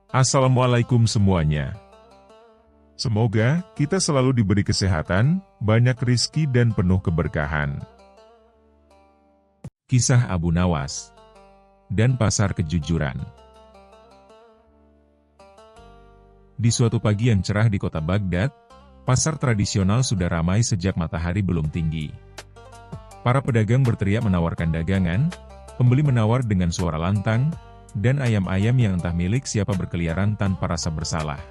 Assalamualaikum semuanya. Semoga kita selalu diberi kesehatan, banyak rizki dan penuh keberkahan. Kisah Abu Nawas dan Pasar Kejujuran. Di suatu pagi yang cerah di kota Baghdad, pasar tradisional sudah ramai sejak matahari belum tinggi. Para pedagang berteriak menawarkan dagangan, pembeli menawar dengan suara lantang, dan ayam-ayam yang entah milik siapa berkeliaran tanpa rasa bersalah.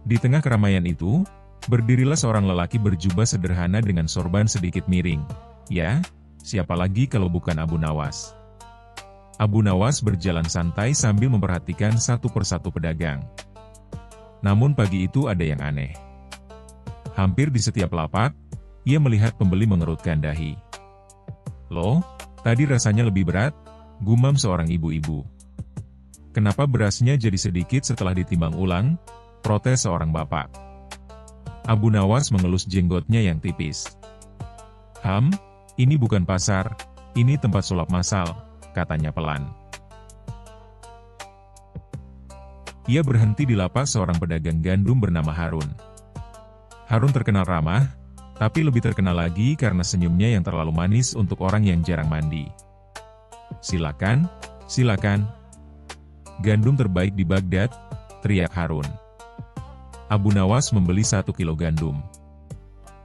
Di tengah keramaian itu, berdirilah seorang lelaki berjubah sederhana dengan sorban sedikit miring. Ya, siapa lagi kalau bukan Abu Nawas. Abu Nawas berjalan santai sambil memperhatikan satu persatu pedagang. Namun pagi itu ada yang aneh. Hampir di setiap lapak, ia melihat pembeli mengerutkan dahi. "Loh, tadi rasanya lebih berat," gumam seorang ibu-ibu. "Kenapa berasnya jadi sedikit setelah ditimbang ulang?" protes seorang bapak. Abu Nawas mengelus jenggotnya yang tipis. Ini bukan pasar, ini tempat sulap massal," katanya pelan. Ia berhenti di lapak seorang pedagang gandum bernama Harun. Harun terkenal ramah, tapi lebih terkenal lagi karena senyumnya yang terlalu manis untuk orang yang jarang mandi. "Silakan, silakan. Gandum terbaik di Baghdad," teriak Harun. Abu Nawas membeli 1 kilo gandum.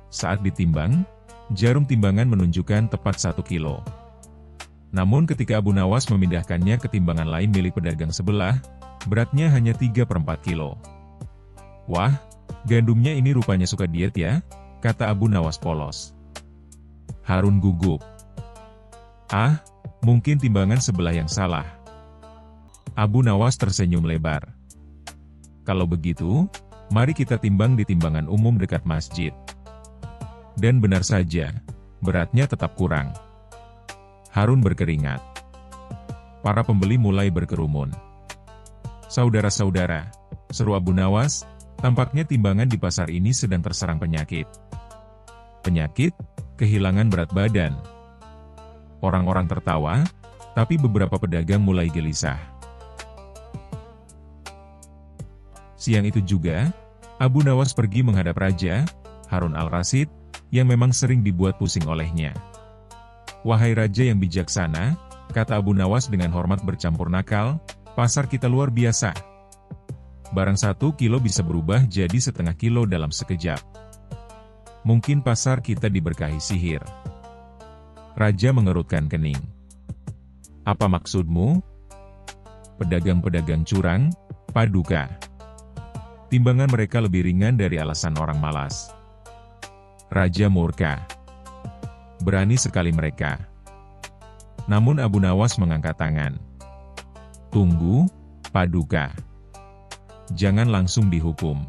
Saat ditimbang, jarum timbangan menunjukkan tepat 1 kilo. Namun ketika Abu Nawas memindahkannya ke timbangan lain milik pedagang sebelah, beratnya hanya 3/4 kilo. "Wah, gandumnya ini rupanya suka diet ya," kata Abu Nawas polos. Harun gugup. Mungkin timbangan sebelah yang salah." Abu Nawas tersenyum lebar. "Kalau begitu, mari kita timbang di timbangan umum dekat masjid." Dan benar saja, beratnya tetap kurang. Harun berkeringat. Para pembeli mulai berkerumun. "Saudara-saudara," seru Abu Nawas, "tampaknya timbangan di pasar ini sedang terserang penyakit." "Penyakit? Kehilangan berat badan?" Orang-orang tertawa, tapi beberapa pedagang mulai gelisah. Siang itu juga, Abu Nawas pergi menghadap Raja, Harun al-Rasyid, yang memang sering dibuat pusing olehnya. "Wahai Raja yang bijaksana," kata Abu Nawas dengan hormat bercampur nakal, "pasar kita luar biasa. Barang 1 kilo bisa berubah jadi setengah kilo dalam sekejap. Mungkin pasar kita diberkahi sihir." Raja mengerutkan kening. "Apa maksudmu?" "Pedagang-pedagang curang, Paduka. Timbangan mereka lebih ringan dari alasan orang malas." Raja murka. "Berani sekali mereka." Namun Abu Nawas mengangkat tangan. "Tunggu, Paduka. Jangan langsung dihukum.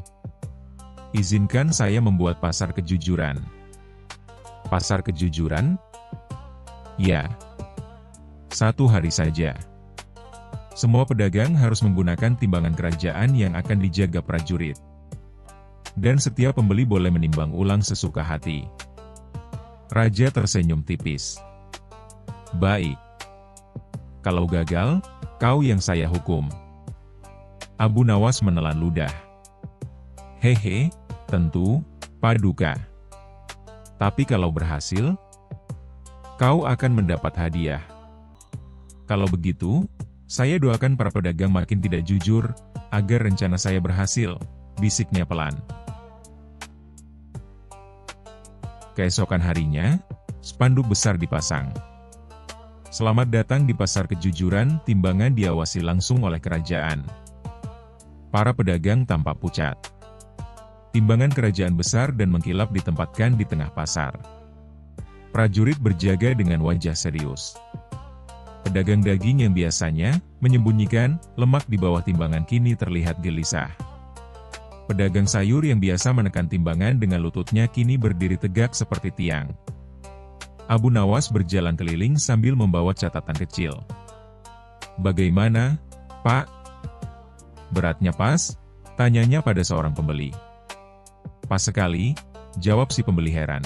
Izinkan saya membuat pasar kejujuran." "Pasar kejujuran?" "Ya. 1 hari saja. Semua pedagang harus menggunakan timbangan kerajaan yang akan dijaga prajurit. Dan setiap pembeli boleh menimbang ulang sesuka hati." Raja tersenyum tipis. "Baik. Kalau gagal, kau yang saya hukum." Abu Nawas menelan ludah. "Hehe, tentu, Paduka. Tapi kalau berhasil, kau akan mendapat hadiah." "Kalau begitu, saya doakan para pedagang makin tidak jujur, agar rencana saya berhasil," bisiknya pelan. Keesokan harinya, spanduk besar dipasang. "Selamat datang di Pasar Kejujuran," timbangan diawasi langsung oleh kerajaan. Para pedagang tampak pucat. Timbangan kerajaan besar dan mengkilap ditempatkan di tengah pasar. Prajurit berjaga dengan wajah serius. Pedagang daging yang biasanya menyembunyikan lemak di bawah timbangan kini terlihat gelisah. Pedagang sayur yang biasa menekan timbangan dengan lututnya kini berdiri tegak seperti tiang. Abu Nawas berjalan keliling sambil membawa catatan kecil. "Bagaimana, Pak? Beratnya pas?" tanyanya pada seorang pembeli. "Pas sekali," jawab si pembeli heran.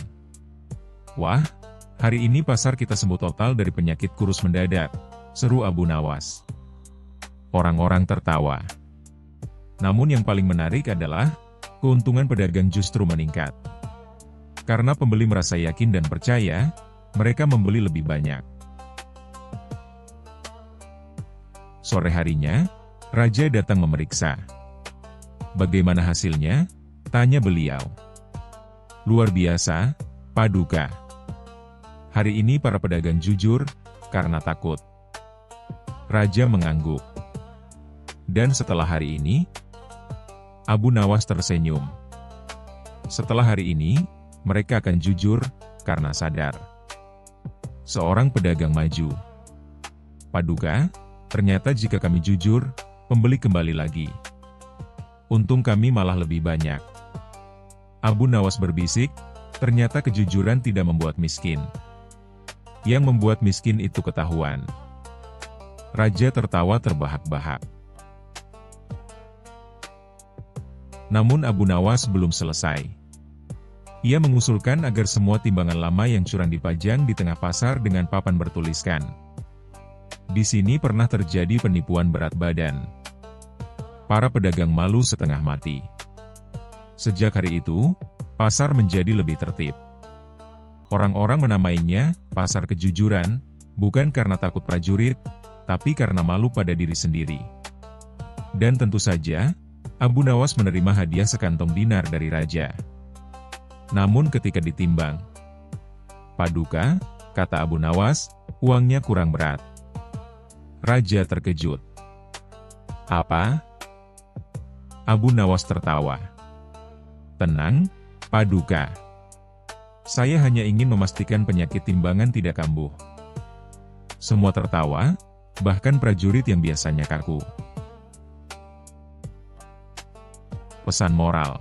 "Wah, hari ini pasar kita sembuh total dari penyakit kurus mendadak," seru Abu Nawas. Orang-orang tertawa. Namun yang paling menarik adalah, keuntungan pedagang justru meningkat. Karena pembeli merasa yakin dan percaya, mereka membeli lebih banyak. Sore harinya, Raja datang memeriksa. Bagaimana hasilnya? Tanya beliau. Luar biasa, Paduka. Hari ini para pedagang jujur, karena takut. Raja mengangguk. Dan setelah hari ini, Abu Nawas tersenyum. Setelah hari ini, mereka akan jujur, karena sadar. Seorang pedagang maju. Paduka, ternyata jika kami jujur, pembeli kembali lagi. Untung kami malah lebih banyak. Abu Nawas berbisik, ternyata kejujuran tidak membuat miskin. Yang membuat miskin itu ketahuan. Raja tertawa terbahak-bahak. Namun Abu Nawas belum selesai. Ia mengusulkan agar semua timbangan lama yang curang dipajang di tengah pasar dengan papan bertuliskan. Di sini pernah terjadi penipuan berat badan. Para pedagang malu setengah mati. Sejak hari itu, pasar menjadi lebih tertib. Orang-orang menamainya pasar kejujuran, bukan karena takut prajurit, tapi karena malu pada diri sendiri. Dan tentu saja, Abu Nawas menerima hadiah sekantong dinar dari raja. Namun ketika ditimbang, Paduka, kata Abu Nawas, uangnya kurang berat. Raja terkejut. Apa? Abu Nawas tertawa. Tenang, Paduka. Saya hanya ingin memastikan penyakit timbangan tidak kambuh. Semua tertawa, bahkan prajurit yang biasanya kaku. Pesan moral.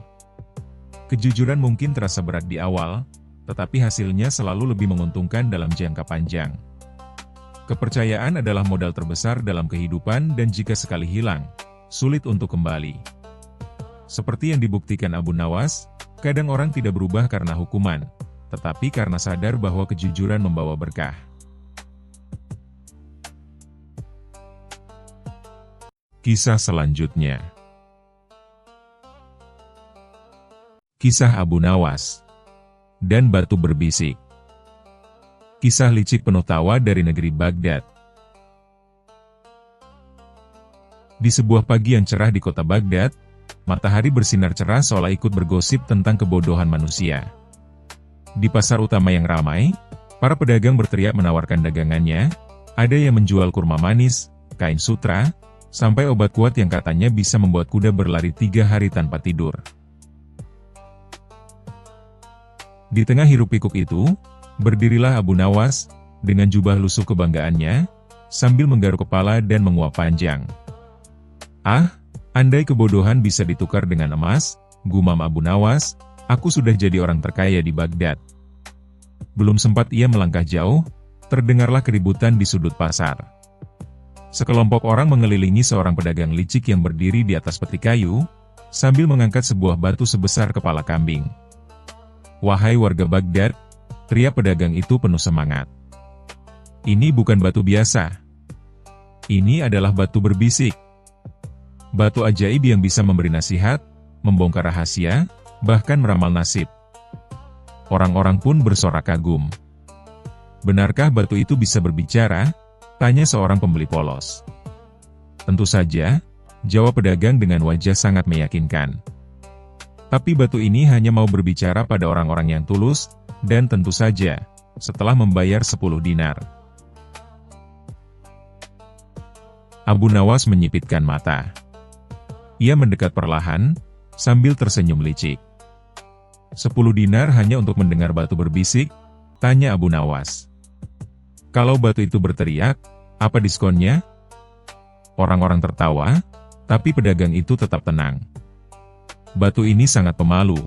Kejujuran mungkin terasa berat di awal, tetapi hasilnya selalu lebih menguntungkan dalam jangka panjang. Kepercayaan adalah modal terbesar dalam kehidupan dan jika sekali hilang, sulit untuk kembali. Seperti yang dibuktikan Abu Nawas, kadang orang tidak berubah karena hukuman, tetapi karena sadar bahwa kejujuran membawa berkah. Kisah selanjutnya. Kisah Abu Nawas dan batu berbisik. Kisah licik penuh tawa dari negeri Baghdad. Di sebuah pagi yang cerah di kota Baghdad, matahari bersinar cerah seolah ikut bergosip tentang kebodohan manusia. Di pasar utama yang ramai, para pedagang berteriak menawarkan dagangannya, ada yang menjual kurma manis, kain sutra, sampai obat kuat yang katanya bisa membuat kuda berlari 3 hari tanpa tidur. Di tengah hiruk-pikuk itu, berdirilah Abu Nawas, dengan jubah lusuh kebanggaannya, sambil menggaruk kepala dan menguap panjang. Ah, andai kebodohan bisa ditukar dengan emas, gumam Abu Nawas, aku sudah jadi orang terkaya di Baghdad. Belum sempat ia melangkah jauh, terdengarlah keributan di sudut pasar. Sekelompok orang mengelilingi seorang pedagang licik yang berdiri di atas peti kayu, sambil mengangkat sebuah batu sebesar kepala kambing. Wahai warga Baghdad, teriak pedagang itu penuh semangat. Ini bukan batu biasa. Ini adalah batu berbisik. Batu ajaib yang bisa memberi nasihat, membongkar rahasia, bahkan meramal nasib. Orang-orang pun bersorak kagum. Benarkah batu itu bisa berbicara? Tanya seorang pembeli polos. Tentu saja, jawab pedagang dengan wajah sangat meyakinkan. Tapi batu ini hanya mau berbicara pada orang-orang yang tulus, dan tentu saja, setelah membayar 10 dinar. Abu Nawas menyipitkan mata. Ia mendekat perlahan, sambil tersenyum licik. 10 dinar hanya untuk mendengar batu berbisik? Tanya Abu Nawas. Kalau batu itu berteriak, apa diskonnya? Orang-orang tertawa, tapi pedagang itu tetap tenang. Batu ini sangat pemalu,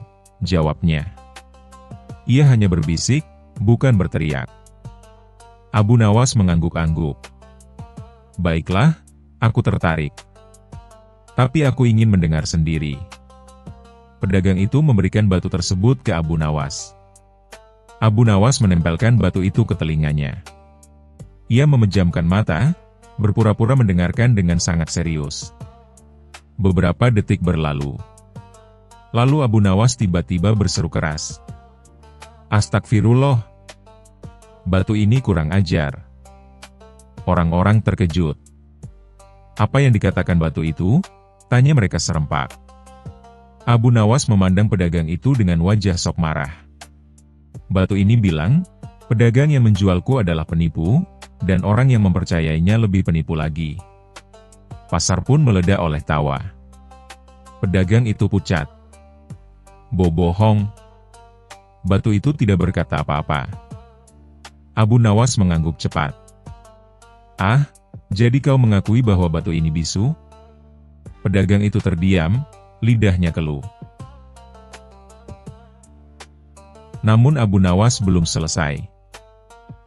jawabnya. Ia hanya berbisik, bukan berteriak. Abu Nawas mengangguk-angguk. Baiklah, aku tertarik. Tapi aku ingin mendengar sendiri. Pedagang itu memberikan batu tersebut ke Abu Nawas. Abu Nawas menempelkan batu itu ke telinganya. Ia memejamkan mata, berpura-pura mendengarkan dengan sangat serius. Beberapa detik berlalu. Lalu Abu Nawas tiba-tiba berseru keras. Astagfirullah. Batu ini kurang ajar. Orang-orang terkejut. Apa yang dikatakan batu itu? Tanya mereka serempak. Abu Nawas memandang pedagang itu dengan wajah sok marah. Batu ini bilang, pedagang yang menjualku adalah penipu, dan orang yang mempercayainya lebih penipu lagi. Pasar pun meledak oleh tawa. Pedagang itu pucat. Bohong. Batu itu tidak berkata apa-apa. Abu Nawas mengangguk cepat. Ah, jadi kau mengakui bahwa batu ini bisu? Pedagang itu terdiam, lidahnya keluh. Namun Abu Nawas belum selesai.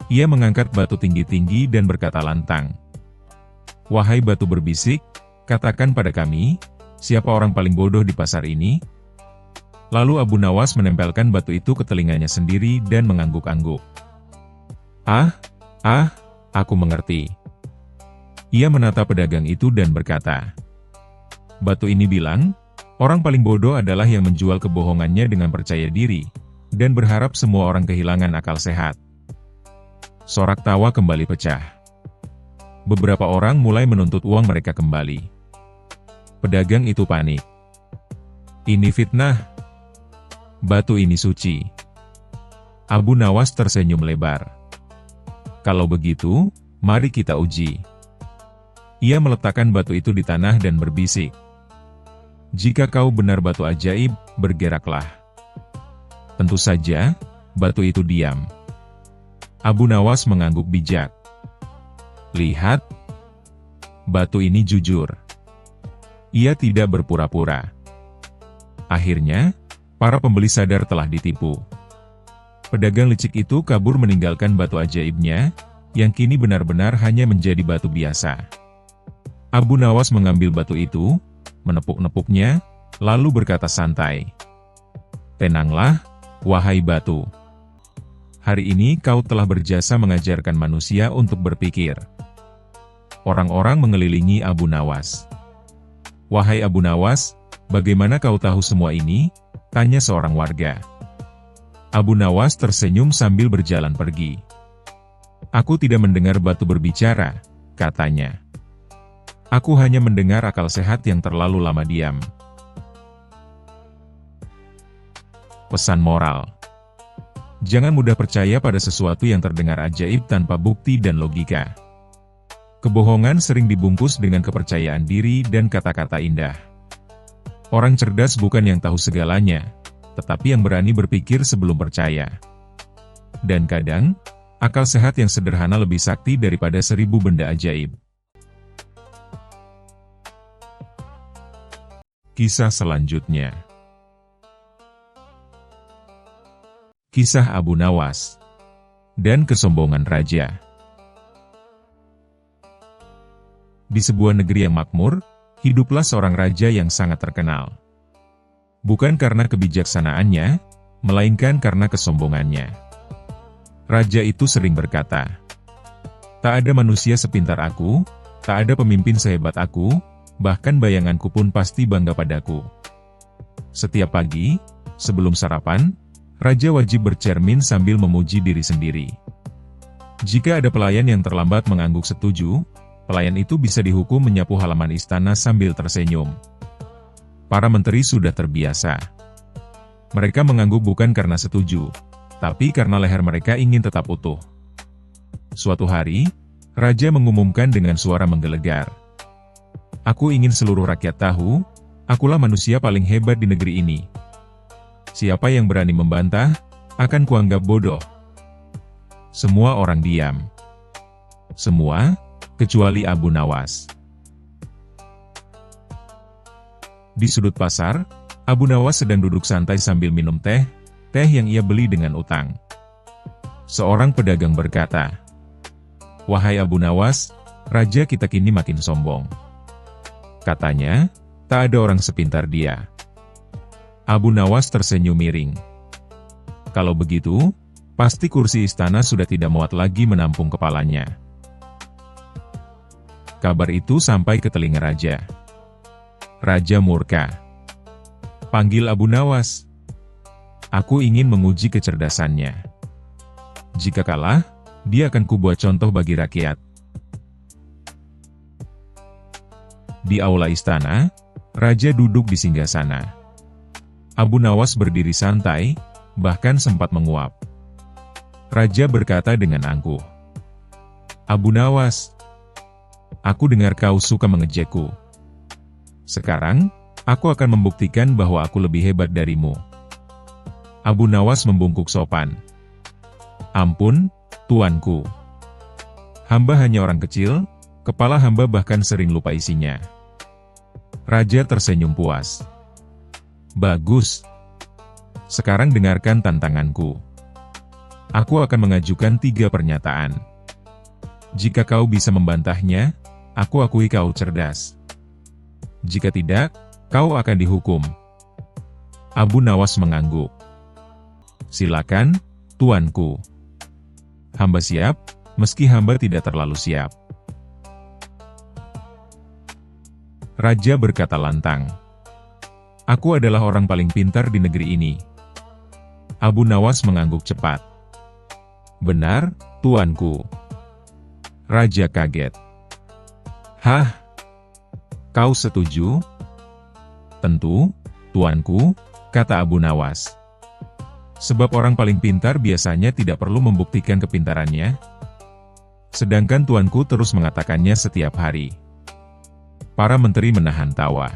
Ia mengangkat batu tinggi-tinggi dan berkata lantang. Wahai batu berbisik, katakan pada kami, siapa orang paling bodoh di pasar ini? Lalu Abu Nawas menempelkan batu itu ke telinganya sendiri dan mengangguk-angguk. Aku mengerti. Ia menatap pedagang itu dan berkata, batu ini bilang, orang paling bodoh adalah yang menjual kebohongannya dengan percaya diri, dan berharap semua orang kehilangan akal sehat. Sorak tawa kembali pecah. Beberapa orang mulai menuntut uang mereka kembali. Pedagang itu panik. Ini fitnah. Batu ini suci. Abu Nawas tersenyum lebar. Kalau begitu, mari kita uji. Ia meletakkan batu itu di tanah dan berbisik. Jika kau benar batu ajaib, bergeraklah. Tentu saja, batu itu diam. Abu Nawas mengangguk bijak. Lihat, batu ini jujur. Ia tidak berpura-pura. Akhirnya, para pembeli sadar telah ditipu. Pedagang licik itu kabur meninggalkan batu ajaibnya, yang kini benar-benar hanya menjadi batu biasa. Abu Nawas mengambil batu itu, menepuk-nepuknya, lalu berkata santai. Tenanglah, wahai batu. Hari ini kau telah berjasa mengajarkan manusia untuk berpikir. Orang-orang mengelilingi Abu Nawas. Wahai Abu Nawas, bagaimana kau tahu semua ini? Tanya seorang warga. Abu Nawas tersenyum sambil berjalan pergi. Aku tidak mendengar batu berbicara, katanya. Aku hanya mendengar akal sehat yang terlalu lama diam. Pesan moral. Jangan mudah percaya pada sesuatu yang terdengar ajaib tanpa bukti dan logika. Kebohongan sering dibungkus dengan kepercayaan diri dan kata-kata indah. Orang cerdas bukan yang tahu segalanya, tetapi yang berani berpikir sebelum percaya. Dan kadang, akal sehat yang sederhana lebih sakti daripada 1000 benda ajaib. Kisah selanjutnya. Kisah Abu Nawas dan kesombongan raja. Di sebuah negeri yang makmur, hiduplah seorang raja yang sangat terkenal. Bukan karena kebijaksanaannya, melainkan karena kesombongannya. Raja itu sering berkata, tak ada manusia sepintar aku, tak ada pemimpin sehebat aku, bahkan bayanganku pun pasti bangga padaku. Setiap pagi, sebelum sarapan, raja wajib bercermin sambil memuji diri sendiri. Jika ada pelayan yang terlambat mengangguk setuju, pelayan itu bisa dihukum menyapu halaman istana sambil tersenyum. Para menteri sudah terbiasa. Mereka mengangguk bukan karena setuju, tapi karena leher mereka ingin tetap utuh. Suatu hari, raja mengumumkan dengan suara menggelegar. Aku ingin seluruh rakyat tahu, akulah manusia paling hebat di negeri ini. Siapa yang berani membantah, akan kuanggap bodoh. Semua orang diam. Semua, kecuali Abu Nawas. Di sudut pasar, Abu Nawas sedang duduk santai sambil minum teh yang ia beli dengan utang. Seorang pedagang berkata, "Wahai Abu Nawas, raja kita kini makin sombong. Katanya, tak ada orang sepintar dia." Abu Nawas tersenyum miring. Kalau begitu, pasti kursi istana sudah tidak muat lagi menampung kepalanya. Kabar itu sampai ke telinga raja. Raja murka. Panggil Abu Nawas. Aku ingin menguji kecerdasannya. Jika kalah, dia akan kubuat contoh bagi rakyat. Di aula istana, Raja duduk di singgasana. Abu Nawas berdiri santai, bahkan sempat menguap. Raja berkata dengan angkuh, "Abu Nawas, aku dengar kau suka mengejekku. Sekarang, aku akan membuktikan bahwa aku lebih hebat darimu." Abu Nawas membungkuk sopan. "Ampun, tuanku. Hamba hanya orang kecil, kepala hamba bahkan sering lupa isinya." Raja tersenyum puas. "Bagus. Sekarang dengarkan tantanganku. Aku akan mengajukan 3 pernyataan. Jika kau bisa membantahnya, aku akui kau cerdas. Jika tidak, kau akan dihukum." Abu Nawas mengangguk. "Silakan, tuanku. Hamba siap, meski hamba tidak terlalu siap." Raja berkata lantang, "Aku adalah orang paling pintar di negeri ini." Abu Nawas mengangguk cepat. "Benar, tuanku." Raja kaget. "Hah? Kau setuju?" "Tentu, tuanku," kata Abu Nawas. "Sebab orang paling pintar biasanya tidak perlu membuktikan kepintarannya. Sedangkan tuanku terus mengatakannya setiap hari." Para menteri menahan tawa.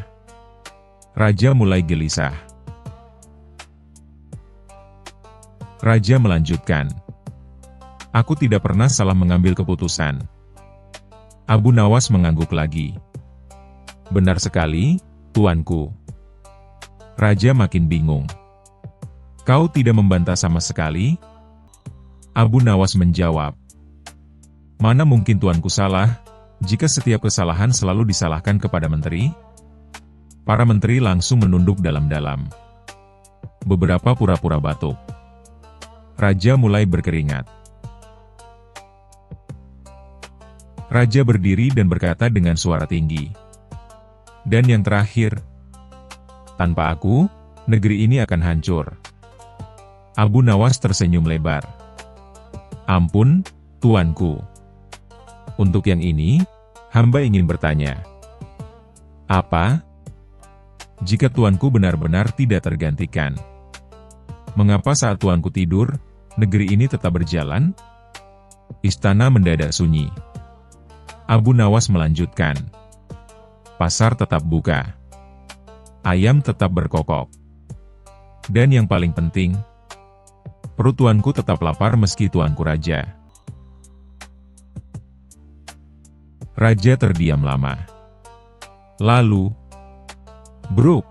Raja mulai gelisah. Raja melanjutkan, "Aku tidak pernah salah mengambil keputusan." Abu Nawas mengangguk lagi. "Benar sekali, tuanku." Raja makin bingung. "Kau tidak membantah sama sekali?" Abu Nawas menjawab, "Mana mungkin tuanku salah, jika setiap kesalahan selalu disalahkan kepada menteri?" Para menteri langsung menunduk dalam-dalam. Beberapa pura-pura batuk. Raja mulai berkeringat. Raja berdiri dan berkata dengan suara tinggi, "Dan yang terakhir, tanpa aku, negeri ini akan hancur." Abu Nawas tersenyum lebar. "Ampun, tuanku. Untuk yang ini, hamba ingin bertanya." "Apa?" "Jika tuanku benar-benar tidak tergantikan, mengapa saat tuanku tidur, negeri ini tetap berjalan?" Istana mendadak sunyi. Abu Nawas melanjutkan, "Pasar tetap buka. Ayam tetap berkokok. Dan yang paling penting, perut tuanku tetap lapar meski tuanku raja." Raja terdiam lama. Lalu, bruk.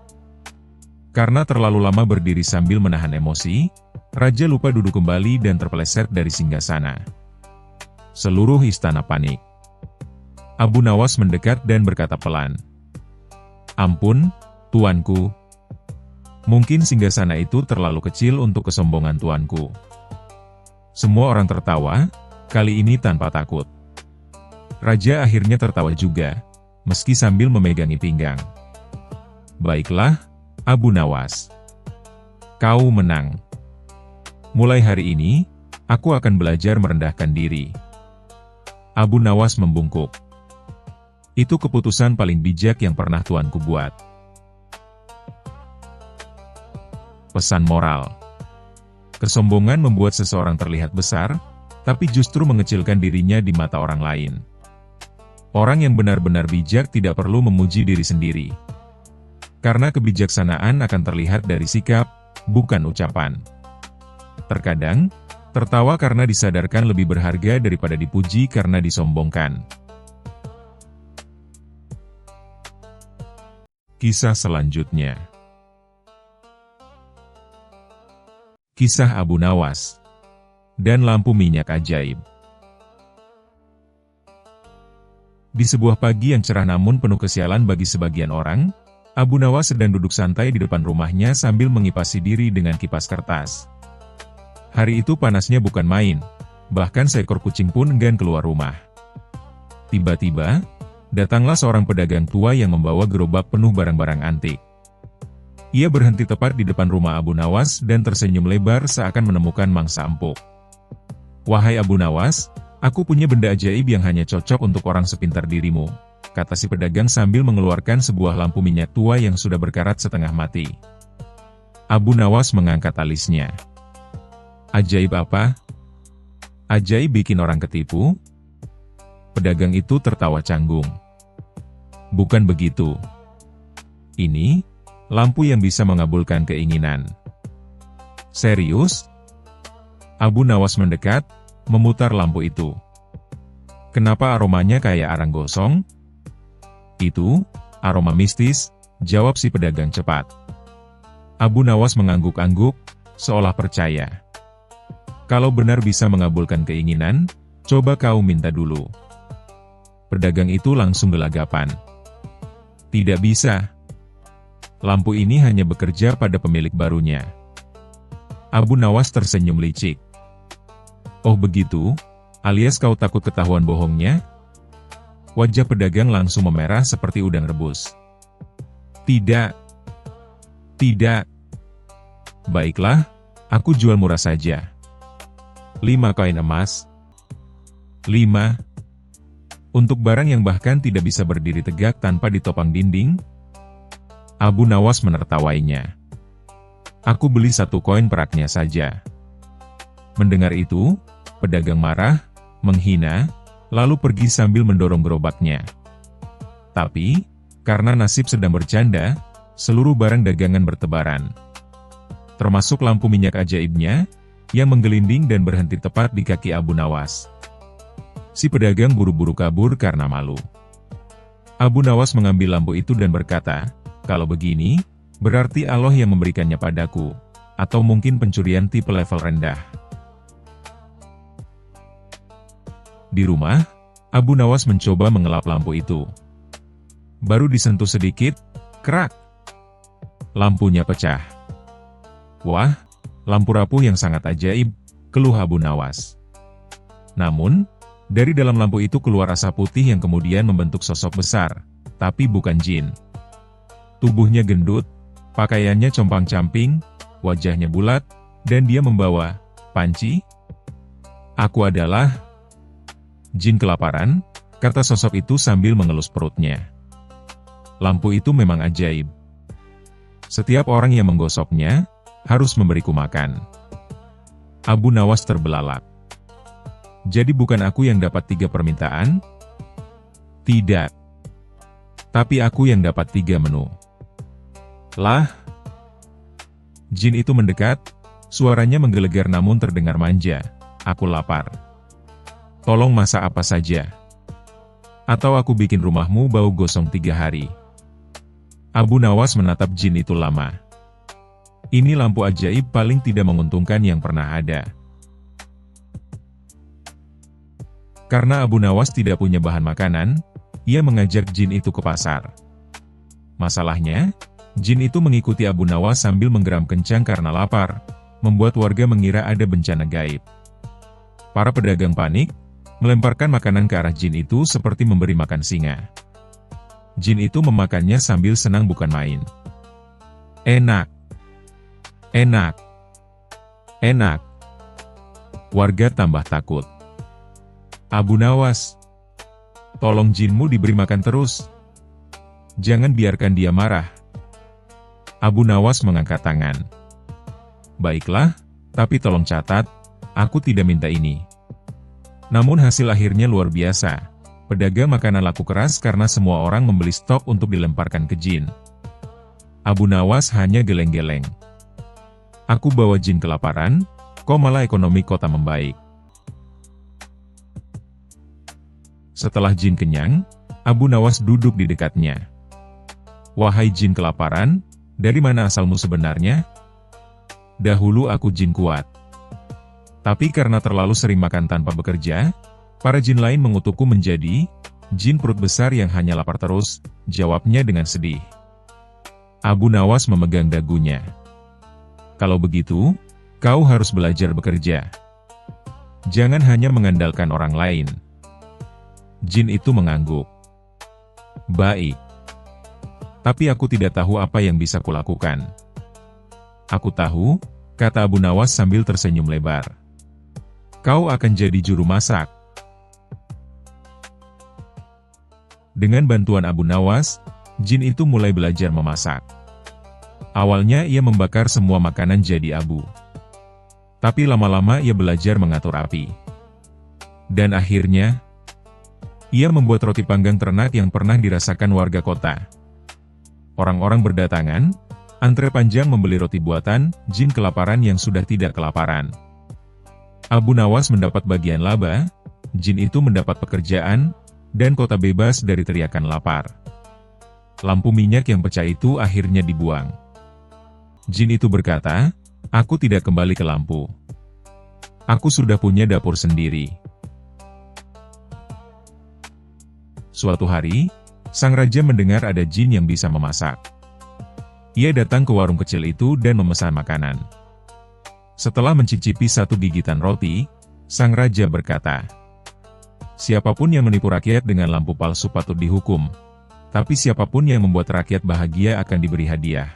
Karena terlalu lama berdiri sambil menahan emosi, Raja lupa duduk kembali dan terpeleset dari singgasana. Seluruh istana panik. Abu Nawas mendekat dan berkata pelan, "Ampun, tuanku. Mungkin singgasana itu terlalu kecil untuk kesombongan tuanku." Semua orang tertawa, kali ini tanpa takut. Raja akhirnya tertawa juga, meski sambil memegangi pinggang. "Baiklah, Abu Nawas. Kau menang. Mulai hari ini, aku akan belajar merendahkan diri." Abu Nawas membungkuk. "Itu keputusan paling bijak yang pernah tuanku buat." Pesan moral. Kesombongan membuat seseorang terlihat besar, tapi justru mengecilkan dirinya di mata orang lain. Orang yang benar-benar bijak tidak perlu memuji diri sendiri. Karena kebijaksanaan akan terlihat dari sikap, bukan ucapan. Terkadang, tertawa karena disadarkan lebih berharga daripada dipuji karena disombongkan. Kisah selanjutnya. Kisah Abu Nawas dan lampu minyak ajaib. Di sebuah pagi yang cerah namun penuh kesialan bagi sebagian orang, Abu Nawas sedang duduk santai di depan rumahnya sambil mengipasi diri dengan kipas kertas. Hari itu panasnya bukan main, bahkan seekor kucing pun enggan keluar rumah. Tiba-tiba, datanglah seorang pedagang tua yang membawa gerobak penuh barang-barang antik. Ia berhenti tepat di depan rumah Abu Nawas dan tersenyum lebar seakan menemukan mangsa empuk. "Wahai Abu Nawas, aku punya benda ajaib yang hanya cocok untuk orang sepintar dirimu," kata si pedagang sambil mengeluarkan sebuah lampu minyak tua yang sudah berkarat setengah mati. Abu Nawas mengangkat alisnya. "Ajaib apa? Ajaib bikin orang ketipu?" Pedagang itu tertawa canggung. "Bukan begitu. Ini, lampu yang bisa mengabulkan keinginan." "Serius?" Abu Nawas mendekat, memutar lampu itu. "Kenapa aromanya kayak arang gosong?" "Itu, aroma mistis," jawab si pedagang cepat. Abu Nawas mengangguk-angguk, seolah percaya. "Kalau benar bisa mengabulkan keinginan, coba kau minta dulu." Pedagang itu langsung gelagapan. "Tidak bisa. Lampu ini hanya bekerja pada pemilik barunya." Abu Nawas tersenyum licik. "Oh begitu, alias kau takut ketahuan bohongnya?" Wajah pedagang langsung memerah seperti udang rebus. "Tidak. Tidak. Baiklah, aku jual murah saja. 5 koin emas." 5. Untuk barang yang bahkan tidak bisa berdiri tegak tanpa ditopang dinding? Abu Nawas menertawainya. "Aku beli 1 koin peraknya saja." Mendengar itu, pedagang marah, menghina, lalu pergi sambil mendorong gerobaknya. Tapi, karena nasib sedang bercanda, seluruh barang dagangan bertebaran. Termasuk lampu minyak ajaibnya, yang menggelinding dan berhenti tepat di kaki Abu Nawas. Si pedagang buru-buru kabur karena malu. Abu Nawas mengambil lampu itu dan berkata, "Kalau begini, berarti Allah yang memberikannya padaku, atau mungkin pencurian tipe level rendah." Di rumah, Abu Nawas mencoba mengelap lampu itu. Baru disentuh sedikit, krak! Lampunya pecah. "Wah, lampu rapuh yang sangat ajaib," keluh Abu Nawas. Namun, dari dalam lampu itu keluar asap putih yang kemudian membentuk sosok besar, tapi bukan jin. Tubuhnya gendut, pakaiannya compang-camping, wajahnya bulat, dan dia membawa panci. "Aku adalah jin kelaparan," kata sosok itu sambil mengelus perutnya. Lampu itu memang ajaib. Setiap orang yang menggosoknya, harus memberiku makan. Abu Nawas terbelalak. "Jadi bukan aku yang dapat 3 permintaan?" "Tidak. Tapi aku yang dapat 3 menu." "Lah?" Jin itu mendekat, suaranya menggelegar namun terdengar manja. "Aku lapar. Tolong masak apa saja. Atau aku bikin rumahmu bau gosong 3 hari." Abu Nawas menatap jin itu lama. Ini lampu ajaib paling tidak menguntungkan yang pernah ada. Karena Abu Nawas tidak punya bahan makanan, ia mengajak jin itu ke pasar. Masalahnya, jin itu mengikuti Abu Nawas sambil menggeram kencang karena lapar, membuat warga mengira ada bencana gaib. Para pedagang panik, melemparkan makanan ke arah jin itu seperti memberi makan singa. Jin itu memakannya sambil senang bukan main. "Enak. Enak. Enak." Warga tambah takut. "Abu Nawas, tolong jinmu diberi makan terus. Jangan biarkan dia marah." Abu Nawas mengangkat tangan. "Baiklah, tapi tolong catat, aku tidak minta ini." Namun hasil akhirnya luar biasa. Pedagang makanan laku keras karena semua orang membeli stok untuk dilemparkan ke jin. Abu Nawas hanya geleng-geleng. "Aku bawa jin kelaparan, kok malah ekonomi kota membaik." Setelah jin kenyang, Abu Nawas duduk di dekatnya. "Wahai jin kelaparan, dari mana asalmu sebenarnya?" "Dahulu aku jin kuat. Tapi karena terlalu sering makan tanpa bekerja, para jin lain mengutukku menjadi jin perut besar yang hanya lapar terus," jawabnya dengan sedih. Abu Nawas memegang dagunya. "Kalau begitu, kau harus belajar bekerja. Jangan hanya mengandalkan orang lain." Jin itu mengangguk. Baik. Tapi aku tidak tahu apa yang bisa kulakukan. Aku tahu, kata Abu Nawas sambil tersenyum lebar. Kau akan jadi juru masak. Dengan bantuan Abu Nawas, jin itu mulai belajar memasak. Awalnya ia membakar semua makanan jadi abu. Tapi lama-lama ia belajar mengatur api. Dan akhirnya, ia membuat roti panggang ternak yang pernah dirasakan warga kota. Orang-orang berdatangan, antre panjang membeli roti buatan, jin kelaparan yang sudah tidak kelaparan. Abu Nawas mendapat bagian laba, jin itu mendapat pekerjaan, dan kota bebas dari teriakan lapar. Lampu minyak yang pecah itu akhirnya dibuang. Jin itu berkata, aku tidak kembali ke lampu. Aku sudah punya dapur sendiri. Suatu hari, sang raja mendengar ada jin yang bisa memasak. Ia datang ke warung kecil itu dan memesan makanan. Setelah mencicipi satu gigitan roti, sang raja berkata, siapapun yang menipu rakyat dengan lampu palsu patut dihukum, tapi siapapun yang membuat rakyat bahagia akan diberi hadiah.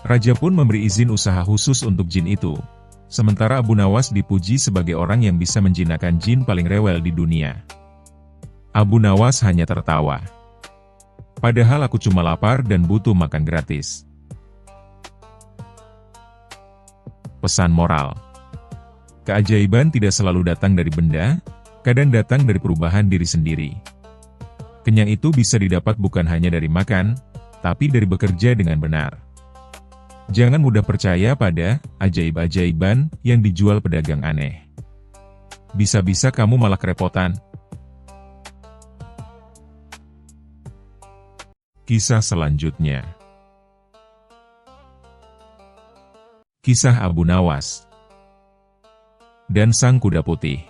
Raja pun memberi izin usaha khusus untuk jin itu, sementara Abu Nawas dipuji sebagai orang yang bisa menjinakkan jin paling rewel di dunia. Abu Nawas hanya tertawa. Padahal aku cuma lapar dan butuh makan gratis. Pesan moral. Keajaiban tidak selalu datang dari benda, kadang datang dari perubahan diri sendiri. Kenyang itu bisa didapat bukan hanya dari makan, tapi dari bekerja dengan benar. Jangan mudah percaya pada ajaib-ajaiban yang dijual pedagang aneh. Bisa-bisa kamu malah kerepotan. Kisah selanjutnya. Kisah Abu Nawas dan Sang Kuda Putih.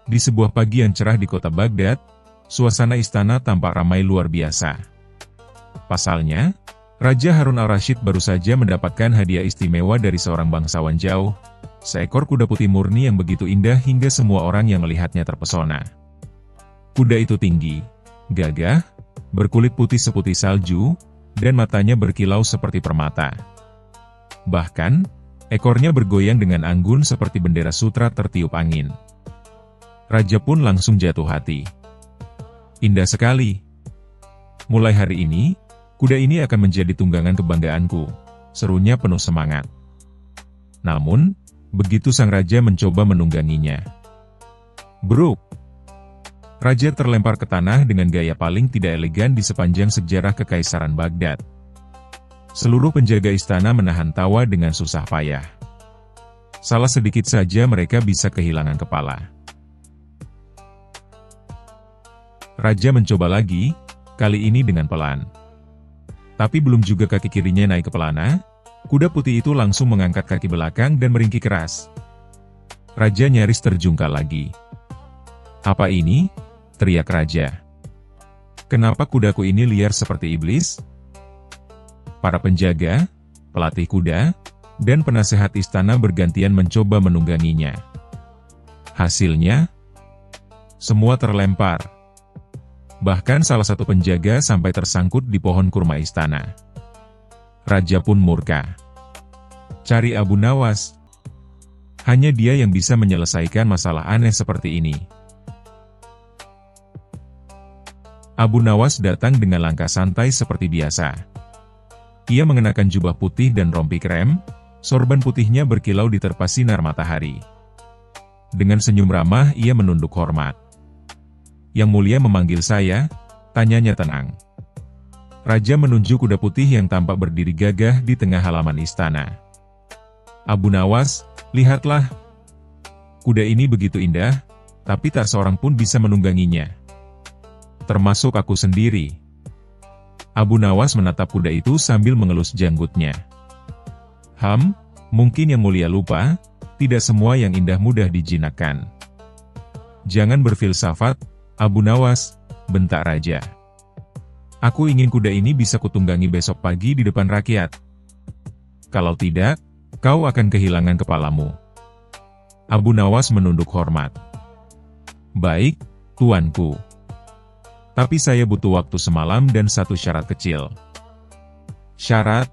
Di sebuah pagi yang cerah di kota Baghdad, suasana istana tampak ramai luar biasa. Pasalnya, Raja Harun al-Rasyid baru saja mendapatkan hadiah istimewa dari seorang bangsawan jauh, seekor kuda putih murni yang begitu indah hingga semua orang yang melihatnya terpesona. Kuda itu tinggi, gagah, berkulit putih seputih salju, dan matanya berkilau seperti permata. Bahkan, ekornya bergoyang dengan anggun seperti bendera sutra tertiup angin. Raja pun langsung jatuh hati. Indah sekali. Mulai hari ini, kuda ini akan menjadi tunggangan kebanggaanku, serunya penuh semangat. Namun, begitu sang raja mencoba menungganginya. Bruk! Raja terlempar ke tanah dengan gaya paling tidak elegan di sepanjang sejarah Kekaisaran Baghdad. Seluruh penjaga istana menahan tawa dengan susah payah. Salah sedikit saja mereka bisa kehilangan kepala. Raja mencoba lagi, kali ini dengan pelan. Tapi belum juga kaki kirinya naik ke pelana, kuda putih itu langsung mengangkat kaki belakang dan meringkik keras. Raja nyaris terjungkal lagi. Apa ini? Teriak raja. Kenapa kudaku ini liar seperti iblis? Para penjaga, pelatih kuda, dan penasehat istana bergantian mencoba menungganginya. Hasilnya, semua terlempar. Bahkan salah satu penjaga sampai tersangkut di pohon kurma istana. Raja pun murka. Cari Abu Nawas. Hanya dia yang bisa menyelesaikan masalah aneh seperti ini. Abu Nawas datang dengan langkah santai seperti biasa. Ia mengenakan jubah putih dan rompi krem, sorban putihnya berkilau diterpa sinar matahari. Dengan senyum ramah ia menunduk hormat. Yang mulia memanggil saya, tanyanya tenang. Raja menunjuk kuda putih yang tampak berdiri gagah di tengah halaman istana. Abu Nawas, lihatlah. Kuda ini begitu indah, tapi tak seorang pun bisa menungganginya. Termasuk aku sendiri. Abu Nawas menatap kuda itu sambil mengelus janggutnya. Mungkin yang mulia lupa, tidak semua yang indah mudah dijinakkan. Jangan berfilsafat, Abu Nawas, bentak raja. Aku ingin kuda ini bisa kutunggangi besok pagi di depan rakyat. Kalau tidak, kau akan kehilangan kepalamu. Abu Nawas menunduk hormat. Baik, tuanku. Tapi saya butuh waktu semalam dan satu syarat kecil. Syarat?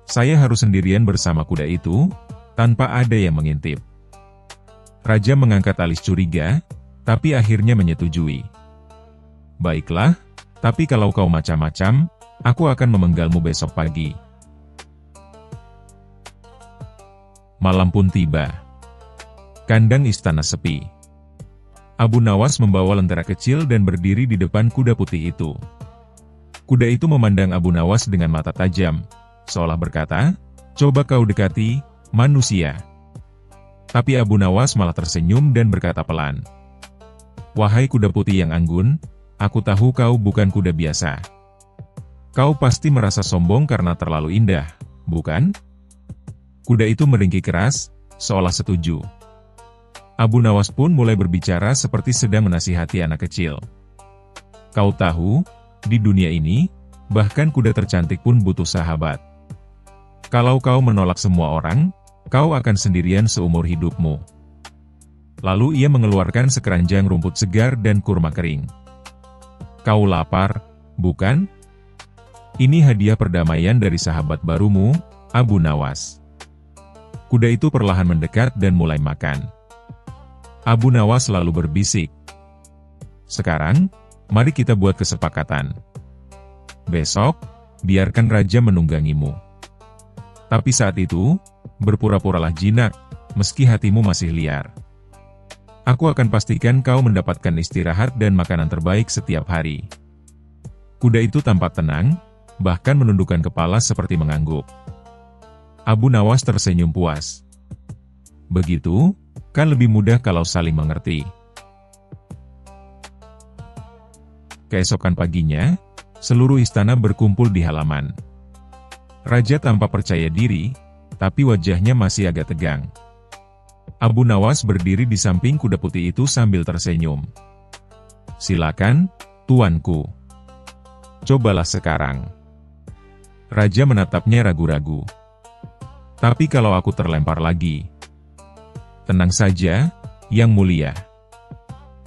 Saya harus sendirian bersama kuda itu, tanpa ada yang mengintip. Raja mengangkat alis curiga, tapi akhirnya menyetujui. Baiklah, tapi kalau kau macam-macam, aku akan memenggalmu besok pagi. Malam pun tiba. Kandang istana sepi. Abu Nawas membawa lentera kecil dan berdiri di depan kuda putih itu. Kuda itu memandang Abu Nawas dengan mata tajam, seolah berkata, "Coba kau dekati, manusia." Tapi Abu Nawas malah tersenyum dan berkata pelan, "Wahai kuda putih yang anggun, aku tahu kau bukan kuda biasa. Kau pasti merasa sombong karena terlalu indah, bukan?" Kuda itu meringkik keras, seolah setuju. Abu Nawas pun mulai berbicara seperti sedang menasihati anak kecil. "Kau tahu, di dunia ini, bahkan kuda tercantik pun butuh sahabat. Kalau kau menolak semua orang, kau akan sendirian seumur hidupmu." Lalu ia mengeluarkan sekeranjang rumput segar dan kurma kering. "Kau lapar, bukan? Ini hadiah perdamaian dari sahabat barumu, Abu Nawas." Kuda itu perlahan mendekat dan mulai makan. Abu Nawas lalu berbisik, "Sekarang, mari kita buat kesepakatan. Besok, biarkan raja menunggangimu. Tapi saat itu, berpura-puralah jinak, meski hatimu masih liar. Aku akan pastikan kau mendapatkan istirahat dan makanan terbaik setiap hari." Kuda itu tampak tenang, bahkan menundukkan kepala seperti mengangguk. Abu Nawas tersenyum puas. "Begitu, kan lebih mudah kalau saling mengerti." Keesokan paginya, seluruh istana berkumpul di halaman. Raja tanpa percaya diri, tapi wajahnya masih agak tegang. Abu Nawas berdiri di samping kuda putih itu sambil tersenyum. "Silakan, tuanku. Cobalah sekarang." Raja menatapnya ragu-ragu. "Tapi kalau aku terlempar lagi?" "Tenang saja, Yang Mulia.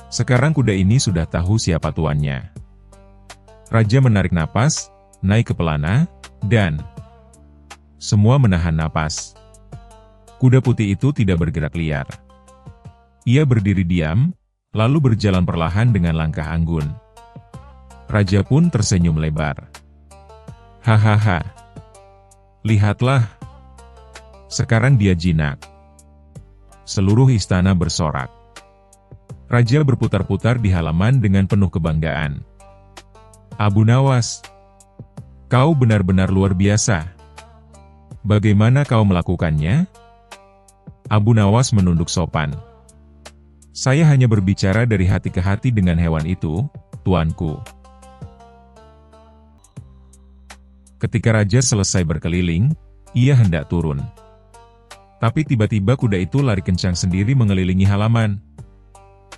Sekarang kuda ini sudah tahu siapa tuannya." Raja menarik napas, naik ke pelana, dan semua menahan napas. Kuda putih itu tidak bergerak liar. Ia berdiri diam, lalu berjalan perlahan dengan langkah anggun. Raja pun tersenyum lebar. "Hahaha. Lihatlah. Sekarang dia jinak." Seluruh istana bersorak. Raja berputar-putar di halaman dengan penuh kebanggaan. "Abu Nawas, kau benar-benar luar biasa. Bagaimana kau melakukannya?" Abu Nawas menunduk sopan. "Saya hanya berbicara dari hati ke hati dengan hewan itu, tuanku." Ketika raja selesai berkeliling, ia hendak turun. Tapi tiba-tiba kuda itu lari kencang sendiri mengelilingi halaman.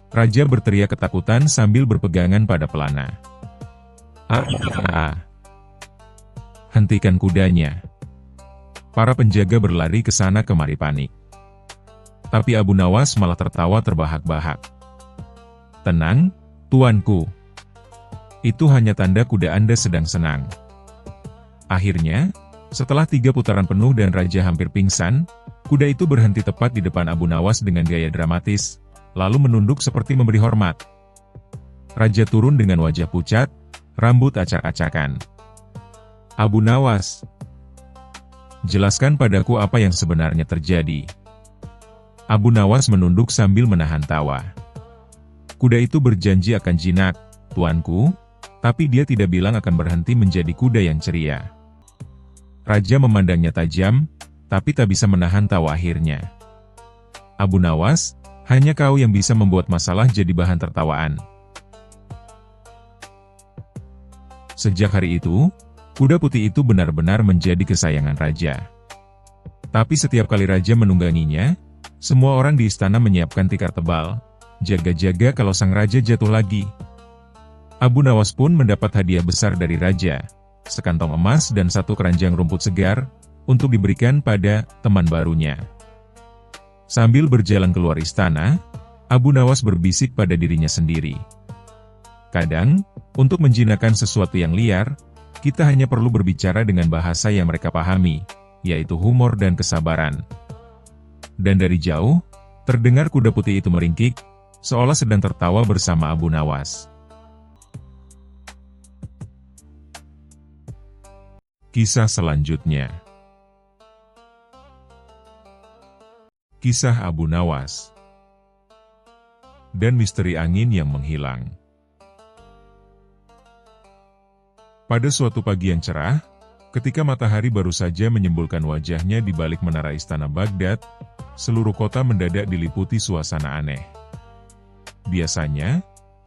Raja berteriak ketakutan sambil berpegangan pada pelana. "Ah! Hentikan kudanya." Para penjaga berlari ke sana kemari panik. Tapi Abu Nawas malah tertawa terbahak-bahak. "Tenang, tuanku. Itu hanya tanda kuda Anda sedang senang." Akhirnya, setelah 3 putaran penuh dan raja hampir pingsan, kuda itu berhenti tepat di depan Abu Nawas dengan gaya dramatis, lalu menunduk seperti memberi hormat. Raja turun dengan wajah pucat, rambut acak-acakan. "Abu Nawas, jelaskan padaku apa yang sebenarnya terjadi." Abu Nawas menunduk sambil menahan tawa. "Kuda itu berjanji akan jinak, tuanku, tapi dia tidak bilang akan berhenti menjadi kuda yang ceria." Raja memandangnya tajam, tapi tak bisa menahan tawa akhirnya. "Abu Nawas, hanya kau yang bisa membuat masalah jadi bahan tertawaan." Sejak hari itu, kuda putih itu benar-benar menjadi kesayangan raja. Tapi setiap kali raja menungganginya, semua orang di istana menyiapkan tikar tebal, jaga-jaga kalau sang raja jatuh lagi. Abu Nawas pun mendapat hadiah besar dari raja, sekantong emas dan 1 keranjang rumput segar, untuk diberikan pada teman barunya. Sambil berjalan keluar istana, Abu Nawas berbisik pada dirinya sendiri. Kadang, untuk menjinakkan sesuatu yang liar, kita hanya perlu berbicara dengan bahasa yang mereka pahami, yaitu humor dan kesabaran. Dan dari jauh, terdengar kuda putih itu meringkik, seolah sedang tertawa bersama Abu Nawas. Kisah selanjutnya. Kisah Abu Nawas dan misteri angin yang menghilang. Pada suatu pagi yang cerah, ketika matahari baru saja menyembulkan wajahnya di balik menara istana Baghdad, seluruh kota mendadak diliputi suasana aneh. Biasanya,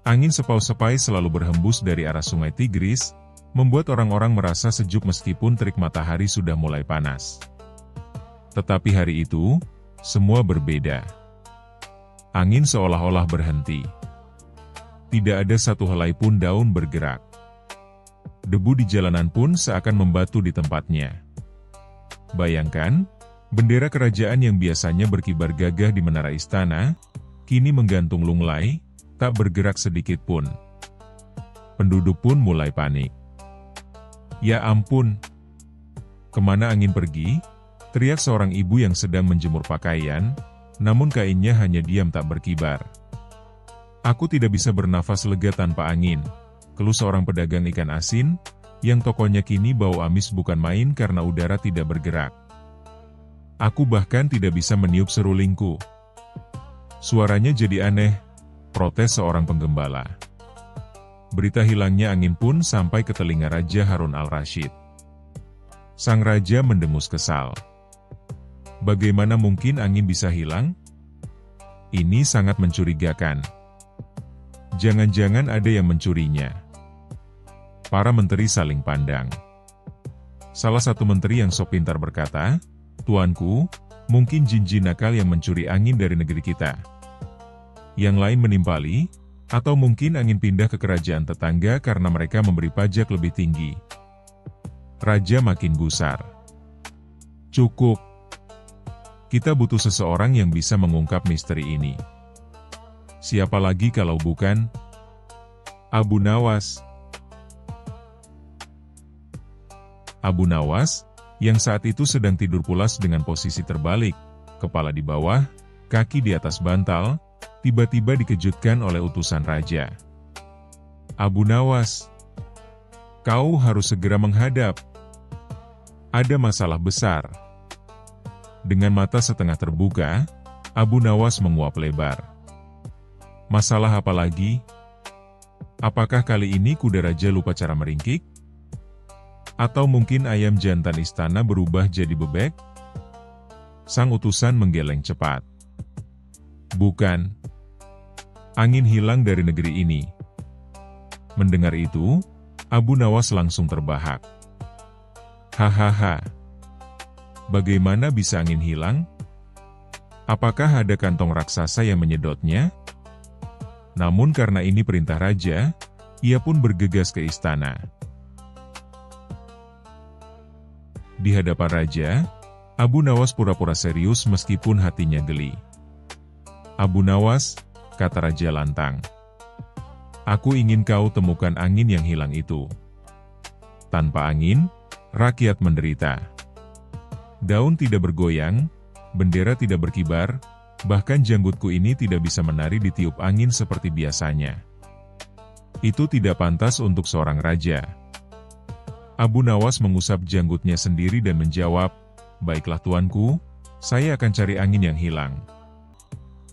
angin sepau-sepai selalu berhembus dari arah sungai Tigris, membuat orang-orang merasa sejuk meskipun terik matahari sudah mulai panas. Tetapi hari itu, semua berbeda. Angin seolah-olah berhenti. Tidak ada satu helai pun daun bergerak. Debu di jalanan pun seakan membatu di tempatnya. Bayangkan, bendera kerajaan yang biasanya berkibar gagah di menara istana, kini menggantung lunglai, tak bergerak sedikit pun. Penduduk pun mulai panik. Ya ampun! Kemana angin pergi? Teriak seorang ibu yang sedang menjemur pakaian, namun kainnya hanya diam tak berkibar. Aku tidak bisa bernafas lega tanpa angin, keluh seorang pedagang ikan asin, yang tokonya kini bau amis bukan main karena udara tidak bergerak. Aku bahkan tidak bisa meniup serulingku. Suaranya jadi aneh, protes seorang penggembala. Berita hilangnya angin pun sampai ke telinga Raja Harun al-Rasyid. Sang raja mendengus kesal. Bagaimana mungkin angin bisa hilang? Ini sangat mencurigakan. Jangan-jangan ada yang mencurinya. Para menteri saling pandang. Salah satu menteri yang sok pintar berkata, "Tuanku, mungkin jin-jin nakal yang mencuri angin dari negeri kita." Yang lain menimpali, atau mungkin angin pindah ke kerajaan tetangga karena mereka memberi pajak lebih tinggi. Raja makin gusar. Cukup. Kita butuh seseorang yang bisa mengungkap misteri ini. Siapa lagi kalau bukan Abu Nawas? Abu Nawas, yang saat itu sedang tidur pulas dengan posisi terbalik, kepala di bawah, kaki di atas bantal, tiba-tiba dikejutkan oleh utusan raja. Abu Nawas, kau harus segera menghadap. Ada masalah besar. Dengan mata setengah terbuka, Abu Nawas menguap lebar. Masalah apa lagi? Apakah kali ini kuda raja lupa cara meringkik? Atau mungkin ayam jantan istana berubah jadi bebek? Sang utusan menggeleng cepat. Bukan. Angin hilang dari negeri ini. Mendengar itu, Abu Nawas langsung terbahak. Hahaha. Bagaimana bisa angin hilang? Apakah ada kantong raksasa yang menyedotnya? Namun karena ini perintah raja, ia pun bergegas ke istana. Di hadapan raja, Abu Nawas pura-pura serius meskipun hatinya geli. Abu Nawas, kata raja lantang. Aku ingin kau temukan angin yang hilang itu. Tanpa angin, rakyat menderita. Daun tidak bergoyang, bendera tidak berkibar, bahkan janggutku ini tidak bisa menari ditiup angin seperti biasanya. Itu tidak pantas untuk seorang raja. Abu Nawas mengusap janggutnya sendiri dan menjawab, baiklah tuanku, saya akan cari angin yang hilang.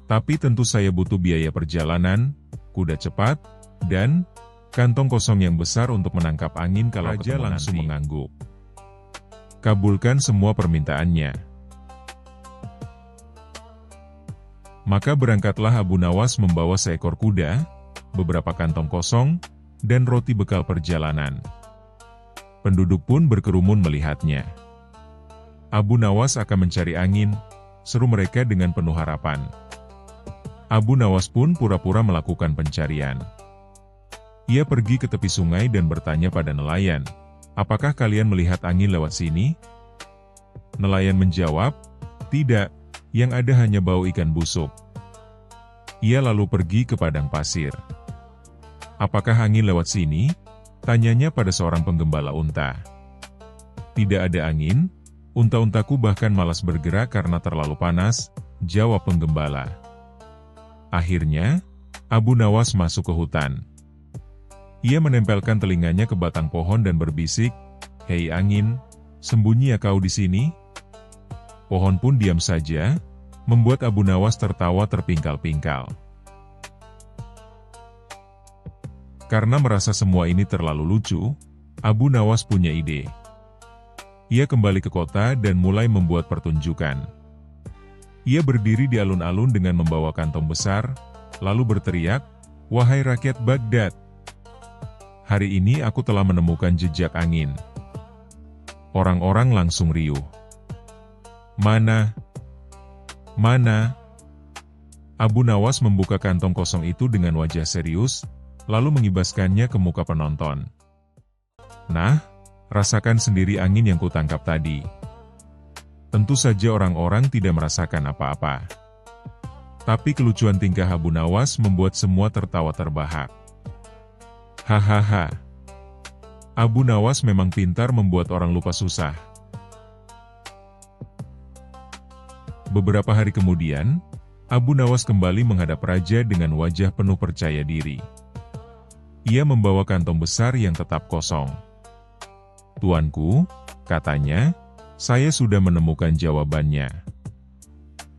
Tapi tentu saya butuh biaya perjalanan, kuda cepat, dan kantong kosong yang besar untuk menangkap angin kalau raja langsung mengangguk. Kabulkan semua permintaannya. Maka berangkatlah Abu Nawas membawa seekor kuda, beberapa kantong kosong, dan roti bekal perjalanan. Penduduk pun berkerumun melihatnya. Abu Nawas akan mencari angin, seru mereka dengan penuh harapan. Abu Nawas pun pura-pura melakukan pencarian. Ia pergi ke tepi sungai dan bertanya pada nelayan, apakah kalian melihat angin lewat sini? Nelayan menjawab, tidak, yang ada hanya bau ikan busuk. Ia lalu pergi ke padang pasir. "Apakah angin lewat sini?" tanyanya pada seorang penggembala unta. "Tidak ada angin, unta-untaku bahkan malas bergerak karena terlalu panas," jawab penggembala. Akhirnya, Abu Nawas masuk ke hutan. Ia menempelkan telinganya ke batang pohon dan berbisik, "Hei angin, sembunyi ya kau di sini?" Pohon pun diam saja, membuat Abu Nawas tertawa terpingkal-pingkal. Karena merasa semua ini terlalu lucu, Abu Nawas punya ide. Ia kembali ke kota dan mulai membuat pertunjukan. Ia berdiri di alun-alun dengan membawa kantong besar, lalu berteriak, "Wahai rakyat Baghdad! Hari ini aku telah menemukan jejak angin." Orang-orang langsung riuh. "Mana? Mana?" Abu Nawas membuka kantong kosong itu dengan wajah serius, lalu mengibaskannya ke muka penonton. "Nah, rasakan sendiri angin yang kutangkap tadi." Tentu saja orang-orang tidak merasakan apa-apa. Tapi kelucuan tingkah Abu Nawas membuat semua tertawa terbahak. Hahaha. Abu Nawas memang pintar membuat orang lupa susah. Beberapa hari kemudian, Abu Nawas kembali menghadap raja dengan wajah penuh percaya diri. Ia membawa kantong besar yang tetap kosong. "Tuanku," katanya, "saya sudah menemukan jawabannya."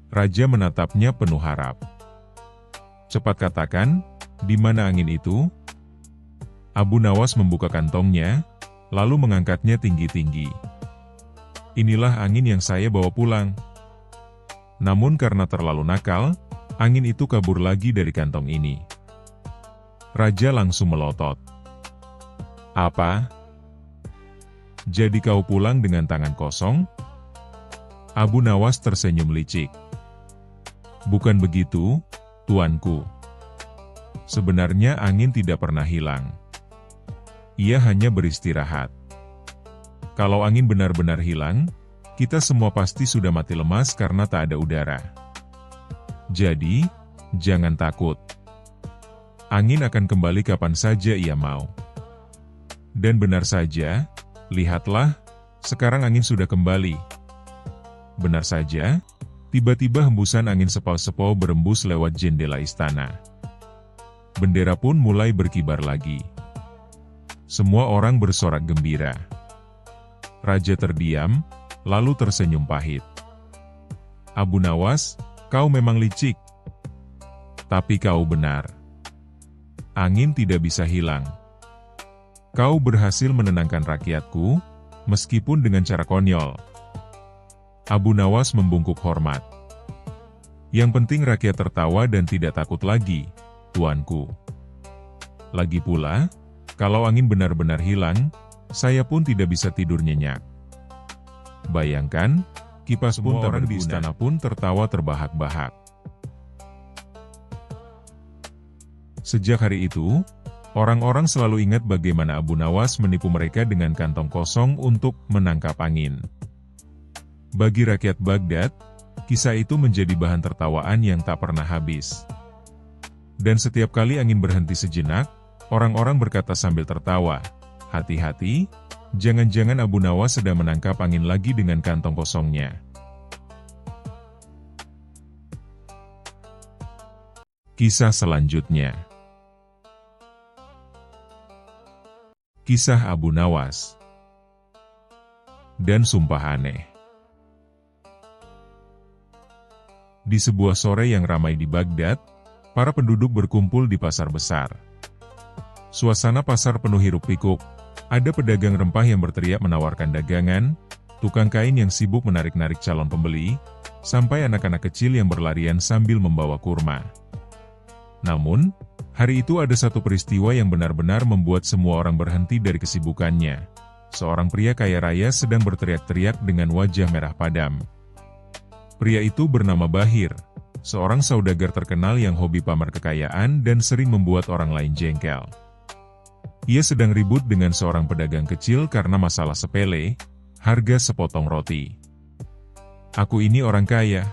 Raja menatapnya penuh harap. "Cepat katakan, di mana angin itu?" Abu Nawas membuka kantongnya, lalu mengangkatnya tinggi-tinggi. "Inilah angin yang saya bawa pulang." Namun karena terlalu nakal, angin itu kabur lagi dari kantong ini. Raja langsung melotot. "Apa? Jadi kau pulang dengan tangan kosong?" Abu Nawas tersenyum licik. "Bukan begitu, tuanku. Sebenarnya angin tidak pernah hilang. Ia hanya beristirahat. Kalau angin benar-benar hilang, kita semua pasti sudah mati lemas karena tak ada udara. Jadi, jangan takut. Angin akan kembali kapan saja ia mau." Dan benar saja, lihatlah, sekarang angin sudah kembali. Benar saja, tiba-tiba hembusan angin sepau-sepau berembus lewat jendela istana. Bendera pun mulai berkibar lagi. Semua orang bersorak gembira. Raja terdiam, lalu tersenyum pahit. "Abu Nawas, kau memang licik. Tapi kau benar. Angin tidak bisa hilang. Kau berhasil menenangkan rakyatku, meskipun dengan cara konyol." Abu Nawas membungkuk hormat. "Yang penting rakyat tertawa dan tidak takut lagi, tuanku. Lagi pula, kalau angin benar-benar hilang, saya pun tidak bisa tidur nyenyak." Bayangkan, kipas pun orang di istana pun tertawa terbahak-bahak. Sejak hari itu, orang-orang selalu ingat bagaimana Abu Nawas menipu mereka dengan kantong kosong untuk menangkap angin. Bagi rakyat Baghdad, kisah itu menjadi bahan tertawaan yang tak pernah habis. Dan setiap kali angin berhenti sejenak, orang-orang berkata sambil tertawa, "Hati-hati, jangan-jangan Abu Nawas sedang menangkap angin lagi dengan kantong kosongnya." Kisah selanjutnya. Kisah Abu Nawas dan sumpah aneh. Di sebuah sore yang ramai di Baghdad, para penduduk berkumpul di pasar besar. Suasana pasar penuh hiruk-pikuk, ada pedagang rempah yang berteriak menawarkan dagangan, tukang kain yang sibuk menarik-narik calon pembeli, sampai anak-anak kecil yang berlarian sambil membawa kurma. Namun, hari itu ada satu peristiwa yang benar-benar membuat semua orang berhenti dari kesibukannya. Seorang pria kaya raya sedang berteriak-teriak dengan wajah merah padam. Pria itu bernama Bahir, seorang saudagar terkenal yang hobi pamer kekayaan dan sering membuat orang lain jengkel. Ia sedang ribut dengan seorang pedagang kecil karena masalah sepele, harga sepotong roti. "Aku ini orang kaya.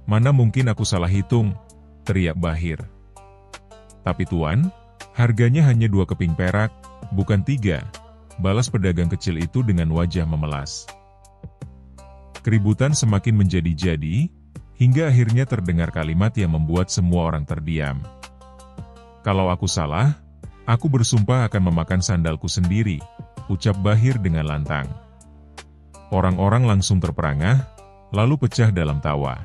Mana mungkin aku salah hitung?" teriak Bahir. Tapi tuan, harganya hanya 2 keping perak, bukan 3, balas pedagang kecil itu dengan wajah memelas. Keributan semakin menjadi-jadi, hingga akhirnya terdengar kalimat yang membuat semua orang terdiam. Kalau aku salah, aku bersumpah akan memakan sandalku sendiri, ucap Bahir dengan lantang. Orang-orang langsung terperangah, lalu pecah dalam tawa.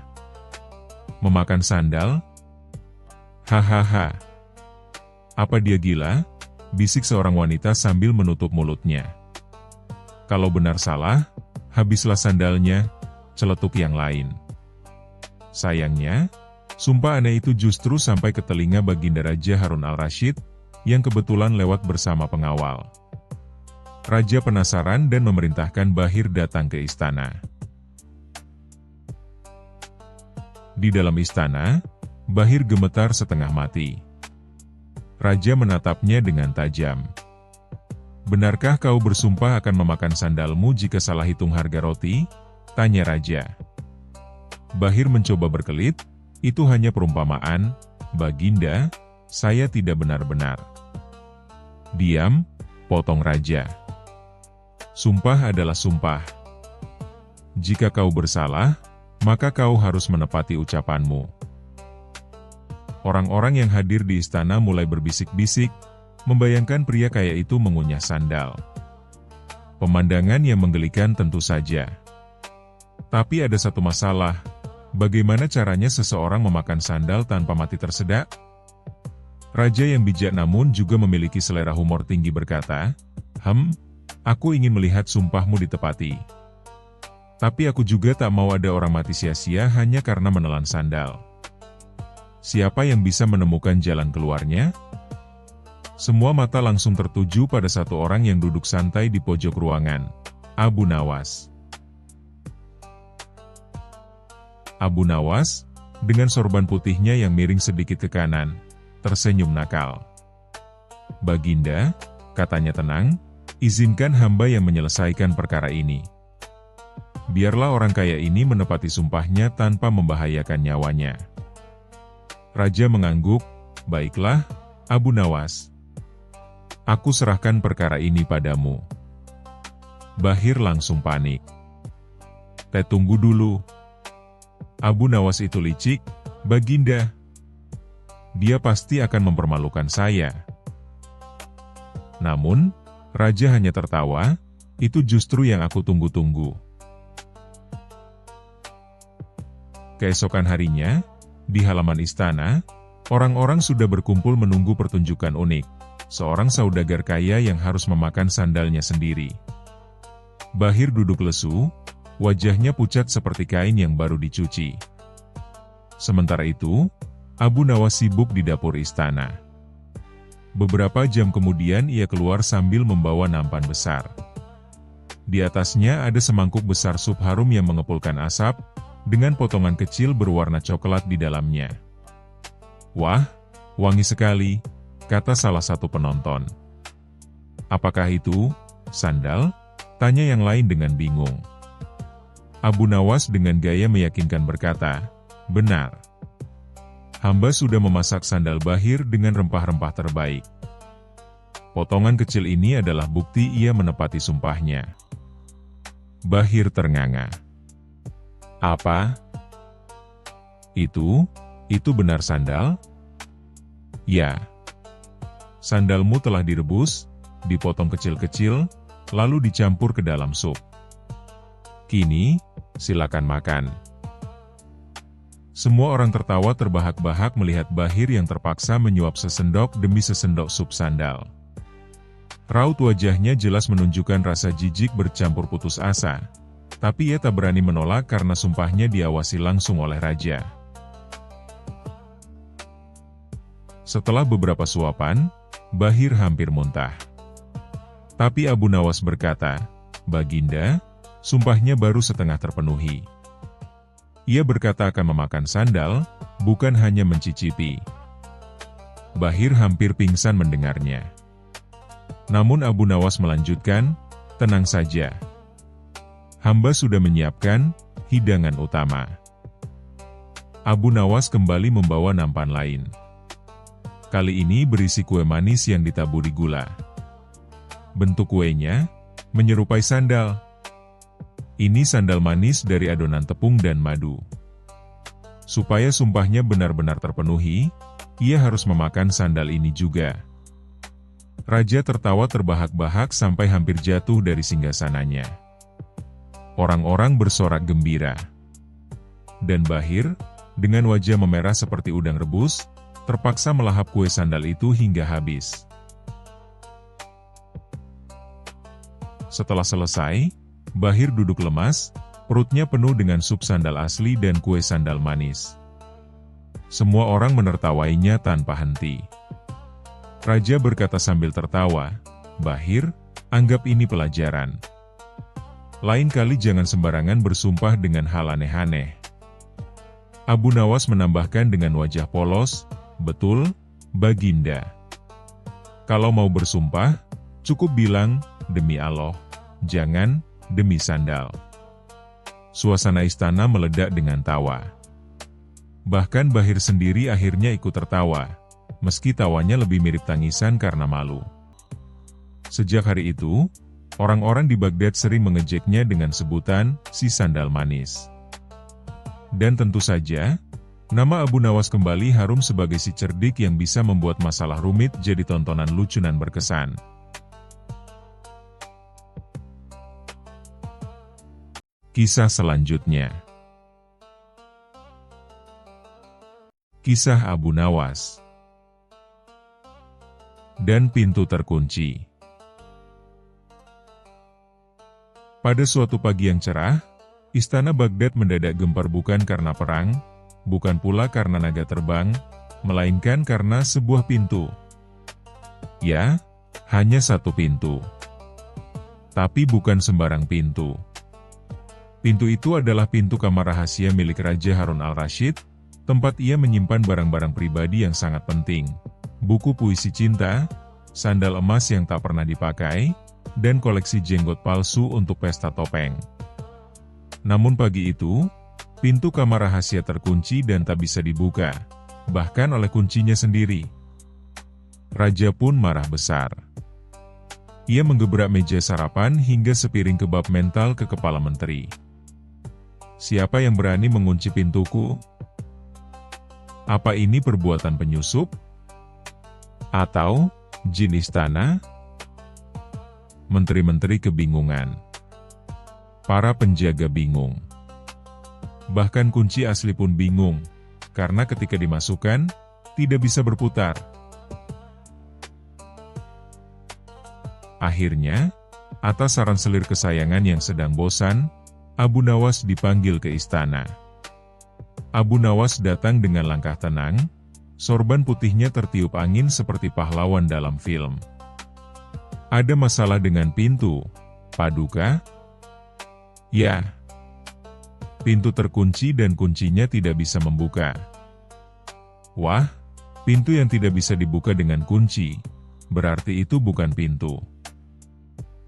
Memakan sandal? Hahaha. Apa dia gila? Bisik seorang wanita sambil menutup mulutnya. Kalau benar salah, habislah sandalnya, celetuk yang lain. Sayangnya, sumpah aneh itu justru sampai ke telinga Baginda Raja Harun al-Rasyid, yang kebetulan lewat bersama pengawal. Raja penasaran dan memerintahkan Bahir datang ke istana. Di dalam istana, Bahir gemetar setengah mati. Raja menatapnya dengan tajam. Benarkah kau bersumpah akan memakan sandalmu jika salah hitung harga roti? Tanya Raja. Bahir mencoba berkelit, itu hanya perumpamaan, Baginda, saya tidak benar-benar. Diam, potong Raja. Sumpah adalah sumpah. Jika kau bersalah, maka kau harus menepati ucapanmu. Orang-orang yang hadir di istana mulai berbisik-bisik, membayangkan pria kaya itu mengunyah sandal. Pemandangan yang menggelikan tentu saja. Tapi ada satu masalah, bagaimana caranya seseorang memakan sandal tanpa mati tersedak? Raja yang bijak namun juga memiliki selera humor tinggi berkata, aku ingin melihat sumpahmu ditepati. Tapi aku juga tak mau ada orang mati sia-sia hanya karena menelan sandal. Siapa yang bisa menemukan jalan keluarnya? Semua mata langsung tertuju pada satu orang yang duduk santai di pojok ruangan, Abu Nawas. Abu Nawas, dengan sorban putihnya yang miring sedikit ke kanan, tersenyum nakal. Baginda, katanya tenang, izinkan hamba yang menyelesaikan perkara ini. Biarlah orang kaya ini menepati sumpahnya tanpa membahayakan nyawanya. Raja mengangguk, baiklah, Abu Nawas. Aku serahkan perkara ini padamu. Bahir langsung panik. Tunggu dulu. Abu Nawas itu licik, Baginda. Dia pasti akan mempermalukan saya. Namun, Raja hanya tertawa, itu justru yang aku tunggu-tunggu. Keesokan harinya, di halaman istana, orang-orang sudah berkumpul menunggu pertunjukan unik. Seorang saudagar kaya yang harus memakan sandalnya sendiri. Bahir duduk lesu, wajahnya pucat seperti kain yang baru dicuci. Sementara itu, Abu Nawas sibuk di dapur istana. Beberapa jam kemudian ia keluar sambil membawa nampan besar. Di atasnya ada semangkuk besar sup harum yang mengepulkan asap, dengan potongan kecil berwarna coklat di dalamnya. Wah, wangi sekali, kata salah satu penonton. Apakah itu sandal? Tanya yang lain dengan bingung. Abu Nawas dengan gaya meyakinkan berkata, benar. Hamba sudah memasak sandal Bahir dengan rempah-rempah terbaik. Potongan kecil ini adalah bukti ia menepati sumpahnya. Bahir ternganga. Apa? Itu benar sandal? Ya. Sandalmu telah direbus, dipotong kecil-kecil, lalu dicampur ke dalam sup. Kini, silakan makan. Semua orang tertawa terbahak-bahak melihat Bahir yang terpaksa menyuap sesendok demi sesendok sup sandal. Raut wajahnya jelas menunjukkan rasa jijik bercampur putus asa. Tapi ia tak berani menolak karena sumpahnya diawasi langsung oleh Raja. Setelah beberapa suapan, Bahir hampir muntah. Tapi Abu Nawas berkata, Baginda, sumpahnya baru setengah terpenuhi. Ia berkata akan memakan sandal, bukan hanya mencicipi. Bahir hampir pingsan mendengarnya. Namun Abu Nawas melanjutkan, tenang saja. Hamba sudah menyiapkan hidangan utama. Abu Nawas kembali membawa nampan lain. Kali ini berisi kue manis yang ditaburi gula. Bentuk kuenya menyerupai sandal. Ini sandal manis dari adonan tepung dan madu. Supaya sumpahnya benar-benar terpenuhi, ia harus memakan sandal ini juga. Raja tertawa terbahak-bahak sampai hampir jatuh dari singgasananya. Orang-orang bersorak gembira. Dan Bahir, dengan wajah memerah seperti udang rebus, terpaksa melahap kue sandal itu hingga habis. Setelah selesai, Bahir duduk lemas, perutnya penuh dengan sup sandal asli dan kue sandal manis. Semua orang menertawainya tanpa henti. Raja berkata sambil tertawa, "Bahir, anggap ini pelajaran. Lain kali jangan sembarangan bersumpah dengan hal aneh-aneh." Abu Nawas menambahkan dengan wajah polos, "Betul, Baginda. Kalau mau bersumpah, cukup bilang, demi Allah, jangan demi sandal." Suasana istana meledak dengan tawa. Bahkan Bahir sendiri akhirnya ikut tertawa, meski tawanya lebih mirip tangisan karena malu. Sejak hari itu, orang-orang di Baghdad sering mengejeknya dengan sebutan si sandal manis. Dan tentu saja, nama Abu Nawas kembali harum sebagai si cerdik yang bisa membuat masalah rumit jadi tontonan lucu dan berkesan. Kisah selanjutnya. Kisah Abu Nawas dan pintu terkunci. Pada suatu pagi yang cerah, istana Baghdad mendadak gempar bukan karena perang, bukan pula karena naga terbang, melainkan karena sebuah pintu. Ya, hanya satu pintu. Tapi bukan sembarang pintu. Pintu itu adalah pintu kamar rahasia milik Raja Harun al-Rasyid, tempat ia menyimpan barang-barang pribadi yang sangat penting, buku puisi cinta, sandal emas yang tak pernah dipakai, dan koleksi jenggot palsu untuk pesta topeng. Namun pagi itu, pintu kamar rahasia terkunci dan tak bisa dibuka, bahkan oleh kuncinya sendiri. Raja pun marah besar. Ia menggebrak meja sarapan hingga sepiring kebab mental ke kepala menteri. "Siapa yang berani mengunci pintuku? Apa ini perbuatan penyusup? Atau jin istana?" Menteri-menteri kebingungan. Para penjaga bingung. Bahkan kunci asli pun bingung, karena ketika dimasukkan, tidak bisa berputar. Akhirnya, atas saran selir kesayangan yang sedang bosan, Abu Nawas dipanggil ke istana. Abu Nawas datang dengan langkah tenang, sorban putihnya tertiup angin seperti pahlawan dalam film. "Ada masalah dengan pintu, Paduka?" "Ya. Pintu terkunci dan kuncinya tidak bisa membuka." "Wah, pintu yang tidak bisa dibuka dengan kunci, berarti itu bukan pintu.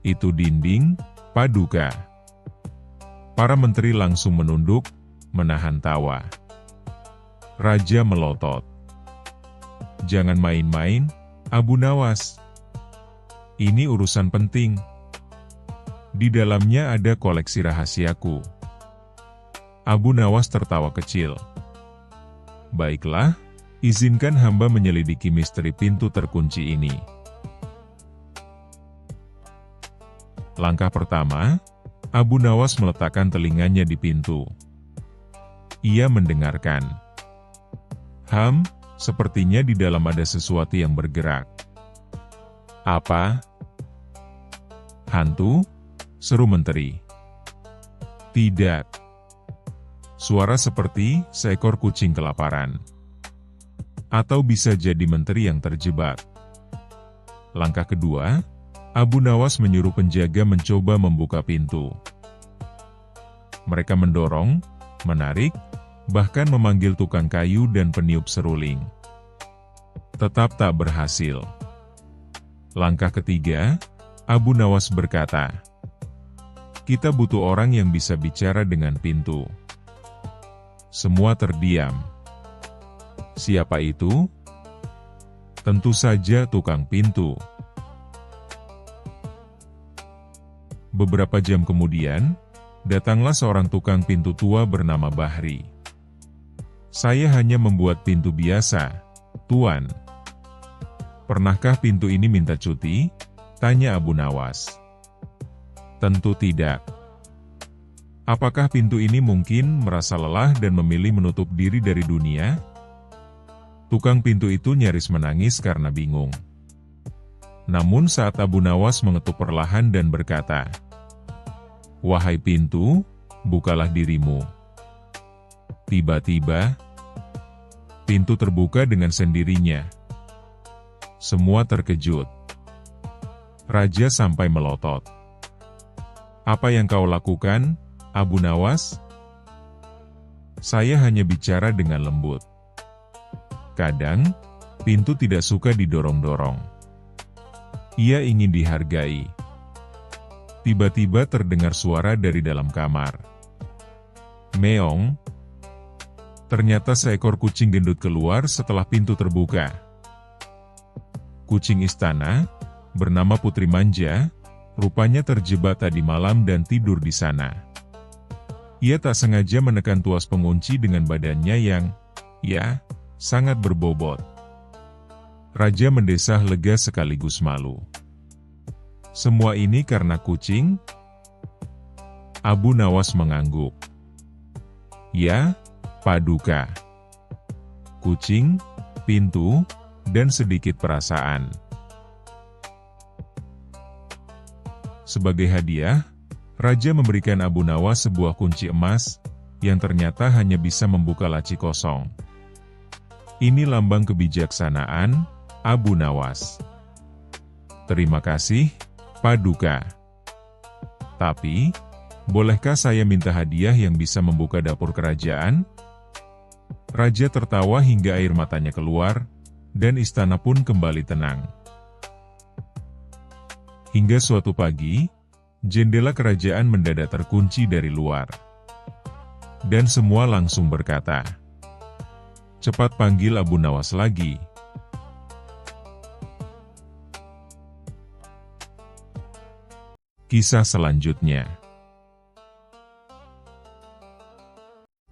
Itu dinding, Paduka." Para menteri langsung menunduk, menahan tawa. Raja melotot. "Jangan main-main, Abu Nawas. Ini urusan penting. Di dalamnya ada koleksi rahasiaku." Abu Nawas tertawa kecil. "Baiklah, izinkan hamba menyelidiki misteri pintu terkunci ini." Langkah pertama, Abu Nawas meletakkan telinganya di pintu. Ia mendengarkan. Sepertinya di dalam ada sesuatu yang bergerak. "Apa? Hantu?" seru menteri. "Tidak. Suara seperti seekor kucing kelaparan. Atau bisa jadi menteri yang terjebak." Langkah kedua, Abu Nawas menyuruh penjaga mencoba membuka pintu. Mereka mendorong, menarik, bahkan memanggil tukang kayu dan peniup seruling. Tetap tak berhasil. Langkah ketiga, Abu Nawas berkata, "Kita butuh orang yang bisa bicara dengan pintu." Semua terdiam. Siapa itu? Tentu saja tukang pintu. Beberapa jam kemudian, datanglah seorang tukang pintu tua bernama Bahri. "Saya hanya membuat pintu biasa, Tuan." "Pernahkah pintu ini minta cuti?" tanya Abu Nawas. "Tentu tidak." "Apakah pintu ini mungkin merasa lelah dan memilih menutup diri dari dunia?" Tukang pintu itu nyaris menangis karena bingung. Namun saat Abu Nawas mengetuk perlahan dan berkata, "Wahai pintu, bukalah dirimu." Tiba-tiba, pintu terbuka dengan sendirinya. Semua terkejut. Raja sampai melotot. "Apa yang kau lakukan, Abu Nawas?" "Saya hanya bicara dengan lembut. Kadang, pintu tidak suka didorong-dorong. Ia ingin dihargai." Tiba-tiba terdengar suara dari dalam kamar. "Meong." Ternyata seekor kucing gendut keluar setelah pintu terbuka. Kucing istana, bernama Putri Manja, rupanya terjebak tadi malam dan tidur di sana. Ia tak sengaja menekan tuas pengunci dengan badannya yang, sangat berbobot. Raja mendesah lega sekaligus malu. "Semua ini karena kucing?" Abu Nawas mengangguk. "Ya, Paduka. Kucing, pintu, dan sedikit perasaan." Sebagai hadiah, Raja memberikan Abu Nawas sebuah kunci emas, yang ternyata hanya bisa membuka laci kosong. Ini lambang kebijaksanaan, Abu Nawas. "Terima kasih, Paduka. Tapi, bolehkah saya minta hadiah yang bisa membuka dapur kerajaan?" Raja tertawa hingga air matanya keluar, dan istana pun kembali tenang. Hingga suatu pagi, jendela kerajaan mendadak terkunci dari luar. Dan semua langsung berkata, "Cepat panggil Abu Nawas lagi." Kisah selanjutnya.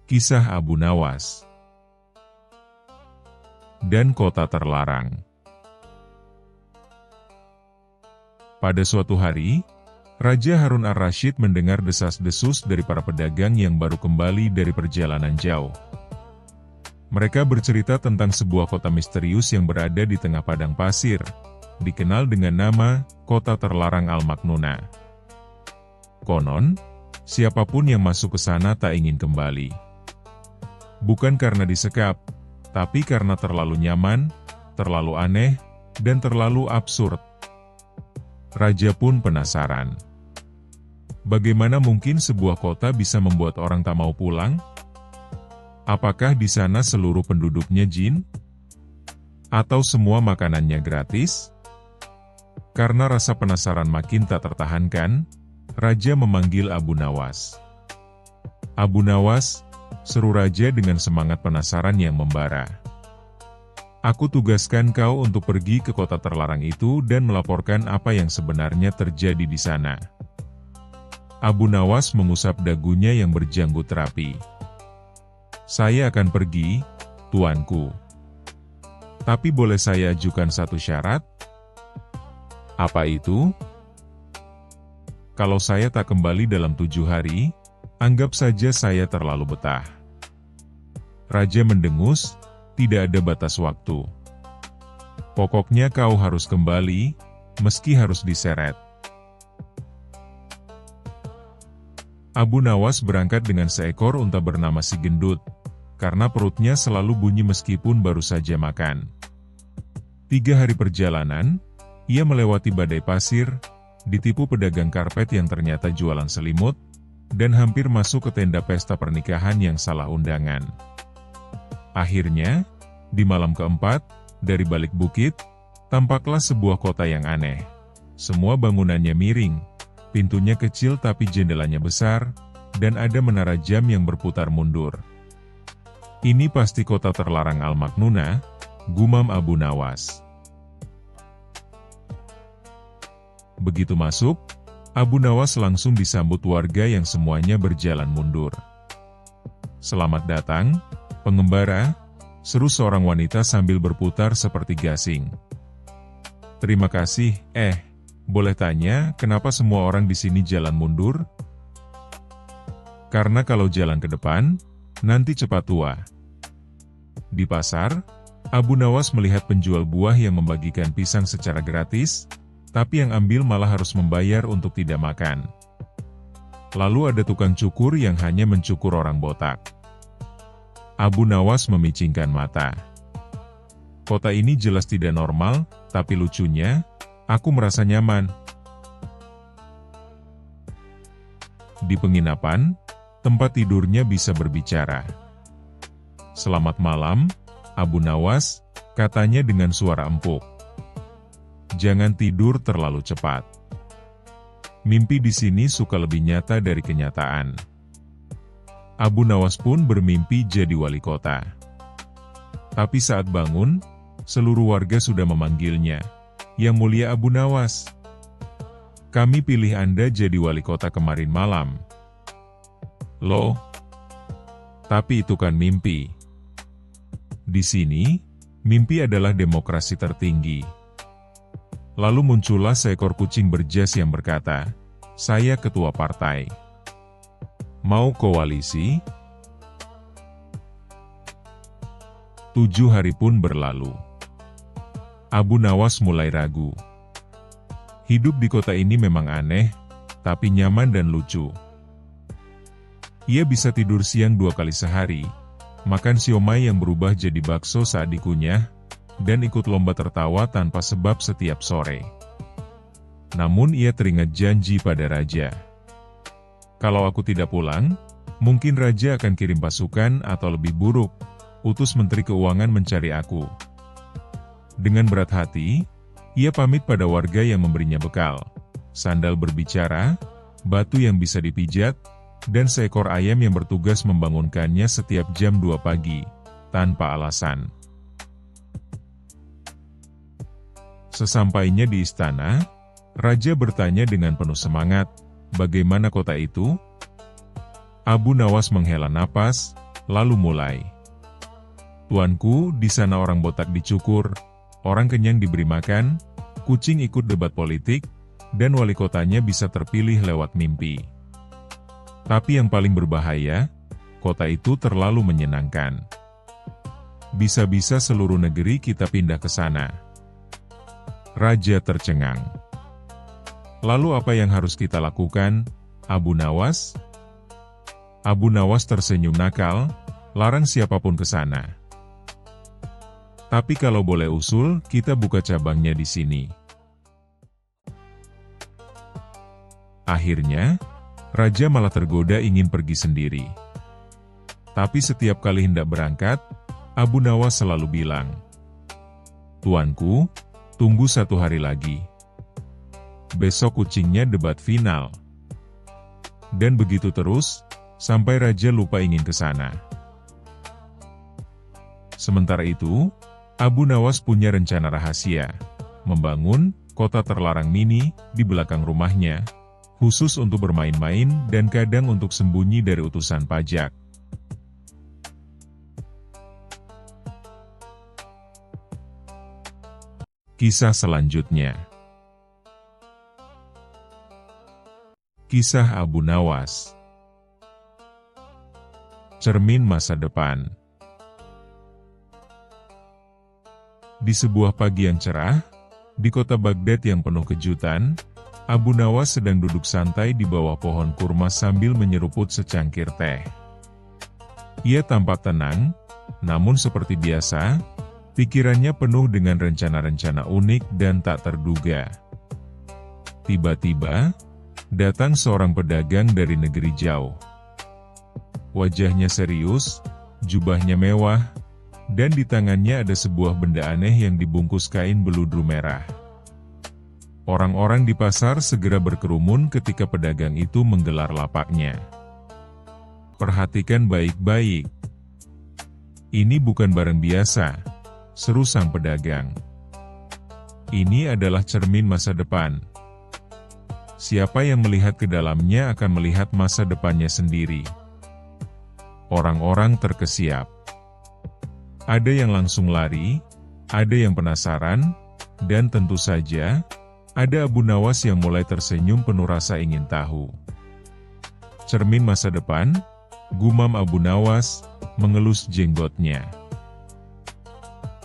Kisah Abu Nawas dan Kota Terlarang. Pada suatu hari, Raja Harun ar-Rasyid mendengar desas-desus dari para pedagang yang baru kembali dari perjalanan jauh. Mereka bercerita tentang sebuah kota misterius yang berada di tengah padang pasir, dikenal dengan nama Kota Terlarang Al-Maknuna. Konon, siapapun yang masuk ke sana tak ingin kembali. Bukan karena disekap, tapi karena terlalu nyaman, terlalu aneh, dan terlalu absurd. Raja pun penasaran. Bagaimana mungkin sebuah kota bisa membuat orang tak mau pulang? Apakah di sana seluruh penduduknya jin? Atau semua makanannya gratis? Karena rasa penasaran makin tak tertahankan, Raja memanggil Abu Nawas. "Abu Nawas," seru Raja dengan semangat penasaran yang membara. "Aku tugaskan kau untuk pergi ke kota terlarang itu dan melaporkan apa yang sebenarnya terjadi di sana." Abu Nawas mengusap dagunya yang berjanggut rapi. "Saya akan pergi, tuanku. Tapi boleh saya ajukan satu syarat?" "Apa itu?" "Kalau saya tak kembali dalam 7 hari, anggap saja saya terlalu betah." Raja mendengus, tidak ada batas waktu. "Pokoknya kau harus kembali, meski harus diseret." Abu Nawas berangkat dengan seekor unta bernama Si Gendut, karena perutnya selalu bunyi meskipun baru saja makan. 3 hari perjalanan, ia melewati badai pasir, ditipu pedagang karpet yang ternyata jualan selimut, dan hampir masuk ke tenda pesta pernikahan yang salah undangan. Akhirnya, di malam keempat, dari balik bukit, tampaklah sebuah kota yang aneh. Semua bangunannya miring, pintunya kecil tapi jendelanya besar, dan ada menara jam yang berputar mundur. Ini pasti kota terlarang Al-Maknunah, gumam Abu Nawas. Begitu masuk, Abu Nawas langsung disambut warga yang semuanya berjalan mundur. "Selamat datang, pengembara," seru seorang wanita sambil berputar seperti gasing. "Terima kasih, boleh tanya, kenapa semua orang di sini jalan mundur?" "Karena kalau jalan ke depan, nanti cepat tua." Di pasar, Abu Nawas melihat penjual buah yang membagikan pisang secara gratis, tapi yang ambil malah harus membayar untuk tidak makan. Lalu ada tukang cukur yang hanya mencukur orang botak. Abu Nawas memicingkan mata. Kota ini jelas tidak normal, tapi lucunya, aku merasa nyaman. Di penginapan, tempat tidurnya bisa berbicara. "Selamat malam, Abu Nawas," katanya dengan suara empuk. "Jangan tidur terlalu cepat. Mimpi di sini suka lebih nyata dari kenyataan." Abu Nawas pun bermimpi jadi wali kota. Tapi saat bangun, seluruh warga sudah memanggilnya, "Yang Mulia Abu Nawas, kami pilih Anda jadi wali kota kemarin malam." "Loh, tapi itu kan mimpi." "Di sini, mimpi adalah demokrasi tertinggi." Lalu muncullah seekor kucing berjas yang berkata, "Saya ketua partai. Mau koalisi?" 7 hari pun berlalu. Abu Nawas mulai ragu. Hidup di kota ini memang aneh, tapi nyaman dan lucu. Ia bisa tidur siang 2 kali sehari, makan siomay yang berubah jadi bakso saat dikunyah, dan ikut lomba tertawa tanpa sebab setiap sore. Namun ia teringat janji pada raja. "Kalau aku tidak pulang, mungkin raja akan kirim pasukan atau lebih buruk, utus menteri keuangan mencari aku." Dengan berat hati, ia pamit pada warga yang memberinya bekal, sandal berbicara, batu yang bisa dipijat, dan seekor ayam yang bertugas membangunkannya setiap jam 2 pagi, tanpa alasan. Sesampainya di istana, raja bertanya dengan penuh semangat, "Bagaimana kota itu?" Abu Nawas menghela napas, lalu mulai. "Tuanku, di sana orang botak dicukur, orang kenyang diberi makan, kucing ikut debat politik, dan wali kotanya bisa terpilih lewat mimpi. Tapi yang paling berbahaya, kota itu terlalu menyenangkan. Bisa-bisa seluruh negeri kita pindah ke sana." Raja tercengang. "Lalu apa yang harus kita lakukan, Abu Nawas?" Abu Nawas tersenyum nakal, "Larang siapapun ke sana. Tapi kalau boleh usul, kita buka cabangnya di sini." Akhirnya, raja malah tergoda ingin pergi sendiri. Tapi setiap kali hendak berangkat, Abu Nawas selalu bilang, "Tuanku, tunggu 1 hari lagi. Besok kucingnya debat final." Dan begitu terus, sampai raja lupa ingin ke sana. Sementara itu, Abu Nawas punya rencana rahasia, membangun kota terlarang mini di belakang rumahnya, khusus untuk bermain-main dan kadang untuk sembunyi dari utusan pajak. Kisah selanjutnya. Kisah Abu Nawas. Cermin masa depan. Di sebuah pagi yang cerah, di kota Baghdad yang penuh kejutan, Abu Nawas sedang duduk santai di bawah pohon kurma sambil menyeruput secangkir teh. Ia tampak tenang, namun seperti biasa, pikirannya penuh dengan rencana-rencana unik dan tak terduga. Tiba-tiba, datang seorang pedagang dari negeri jauh. Wajahnya serius, jubahnya mewah, dan di tangannya ada sebuah benda aneh yang dibungkus kain beludru merah. Orang-orang di pasar segera berkerumun ketika pedagang itu menggelar lapaknya. "Perhatikan baik-baik. Ini bukan barang biasa, seru sang pedagang. Ini adalah cermin masa depan. Siapa yang melihat ke dalamnya akan melihat masa depannya sendiri. Orang-orang terkesiap. Ada yang langsung lari, ada yang penasaran, dan tentu saja, ada Abu Nawas yang mulai tersenyum penuh rasa ingin tahu. Cermin masa depan, gumam Abu Nawas, mengelus jenggotnya.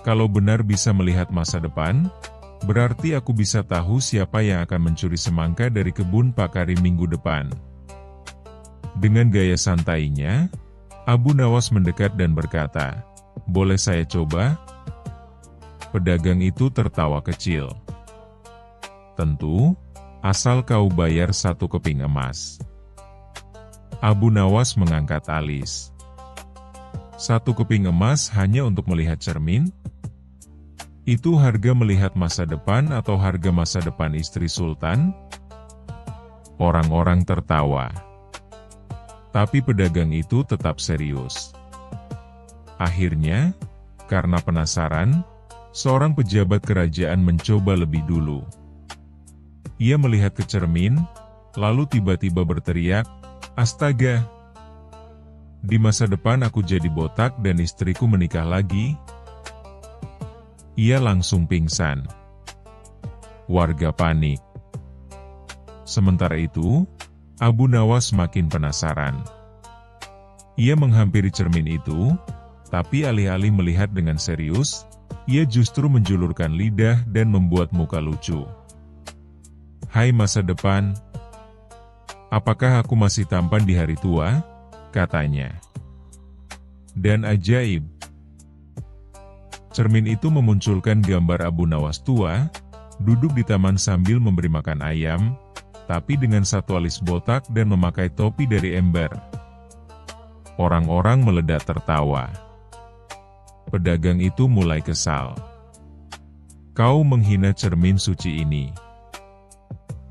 Kalau benar bisa melihat masa depan, berarti aku bisa tahu siapa yang akan mencuri semangka dari kebun Pak Karim minggu depan. Dengan gaya santainya, Abu Nawas mendekat dan berkata, "Boleh saya coba?" Pedagang itu tertawa kecil. "Tentu, asal kau bayar 1 keping emas." Abu Nawas mengangkat alis. 1 keping emas hanya untuk melihat cermin? Itu harga melihat masa depan atau harga masa depan istri Sultan? Orang-orang tertawa. Tapi pedagang itu tetap serius. Akhirnya, karena penasaran, seorang pejabat kerajaan mencoba lebih dulu. Ia melihat ke cermin, lalu tiba-tiba berteriak, "Astaga! Di masa depan aku jadi botak dan istriku menikah lagi." Ia langsung pingsan. Warga panik. Sementara itu, Abu Nawas makin penasaran. Ia menghampiri cermin itu, tapi alih-alih melihat dengan serius, ia justru menjulurkan lidah dan membuat muka lucu. "Hai masa depan, apakah aku masih tampan di hari tua?" katanya. Dan ajaib, cermin itu memunculkan gambar Abu Nawas tua, duduk di taman sambil memberi makan ayam, tapi dengan satu alis botak dan memakai topi dari ember. Orang-orang meledak tertawa. Pedagang itu mulai kesal. "Kau menghina cermin suci ini."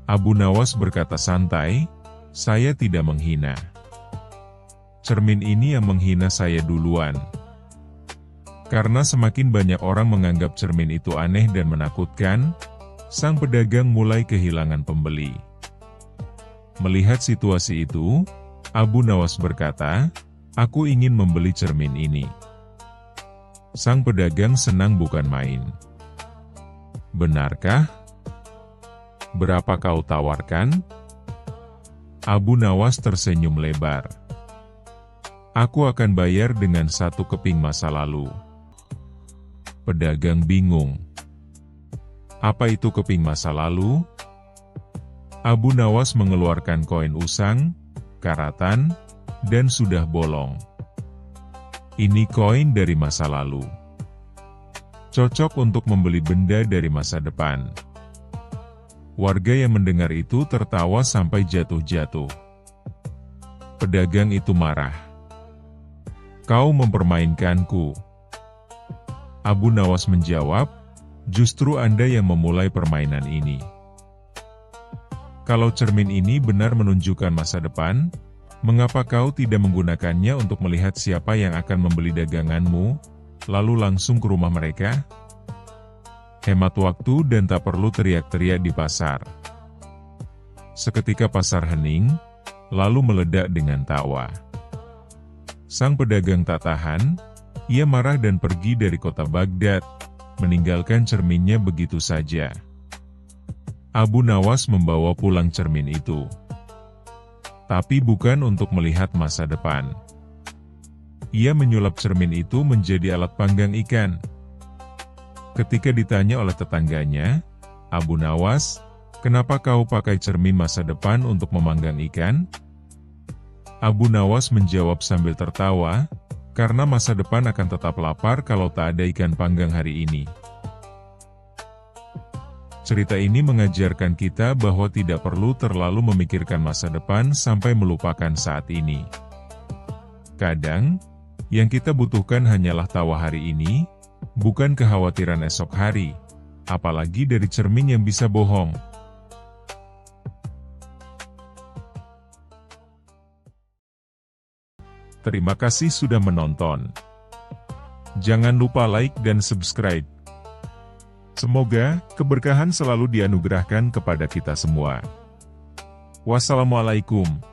Abu Nawas berkata santai, "Saya tidak menghina. Cermin ini yang menghina saya duluan." Karena semakin banyak orang menganggap cermin itu aneh dan menakutkan, sang pedagang mulai kehilangan pembeli. Melihat situasi itu, Abu Nawas berkata, "Aku ingin membeli cermin ini." Sang pedagang senang bukan main. "Benarkah? Berapa kau tawarkan?" Abu Nawas tersenyum lebar. "Aku akan bayar dengan 1 keping masa lalu." Pedagang bingung. Apa itu keping masa lalu? Abu Nawas mengeluarkan koin usang, karatan, dan sudah bolong. Ini koin dari masa lalu. Cocok untuk membeli benda dari masa depan. Warga yang mendengar itu tertawa sampai jatuh-jatuh. Pedagang itu marah. "Kau mempermainkanku." Abu Nawas menjawab, "Justru Anda yang memulai permainan ini. Kalau cermin ini benar menunjukkan masa depan, mengapa kau tidak menggunakannya untuk melihat siapa yang akan membeli daganganmu, lalu langsung ke rumah mereka? Hemat waktu dan tak perlu teriak-teriak di pasar." Seketika pasar hening, lalu meledak dengan tawa. Sang pedagang tak tahan, ia marah dan pergi dari kota Baghdad, meninggalkan cerminnya begitu saja. Abu Nawas membawa pulang cermin itu. Tapi bukan untuk melihat masa depan. Ia menyulap cermin itu menjadi alat panggang ikan. Ketika ditanya oleh tetangganya, "Abu Nawas, kenapa kau pakai cermin masa depan untuk memanggang ikan?" Abu Nawas menjawab sambil tertawa, "Karena masa depan akan tetap lapar kalau tak ada ikan panggang hari ini." Cerita ini mengajarkan kita bahwa tidak perlu terlalu memikirkan masa depan sampai melupakan saat ini. Kadang, yang kita butuhkan hanyalah tawa hari ini, bukan kekhawatiran esok hari, apalagi dari cermin yang bisa bohong. Terima kasih sudah menonton. Jangan lupa like dan subscribe. Semoga keberkahan selalu dianugerahkan kepada kita semua. Wassalamualaikum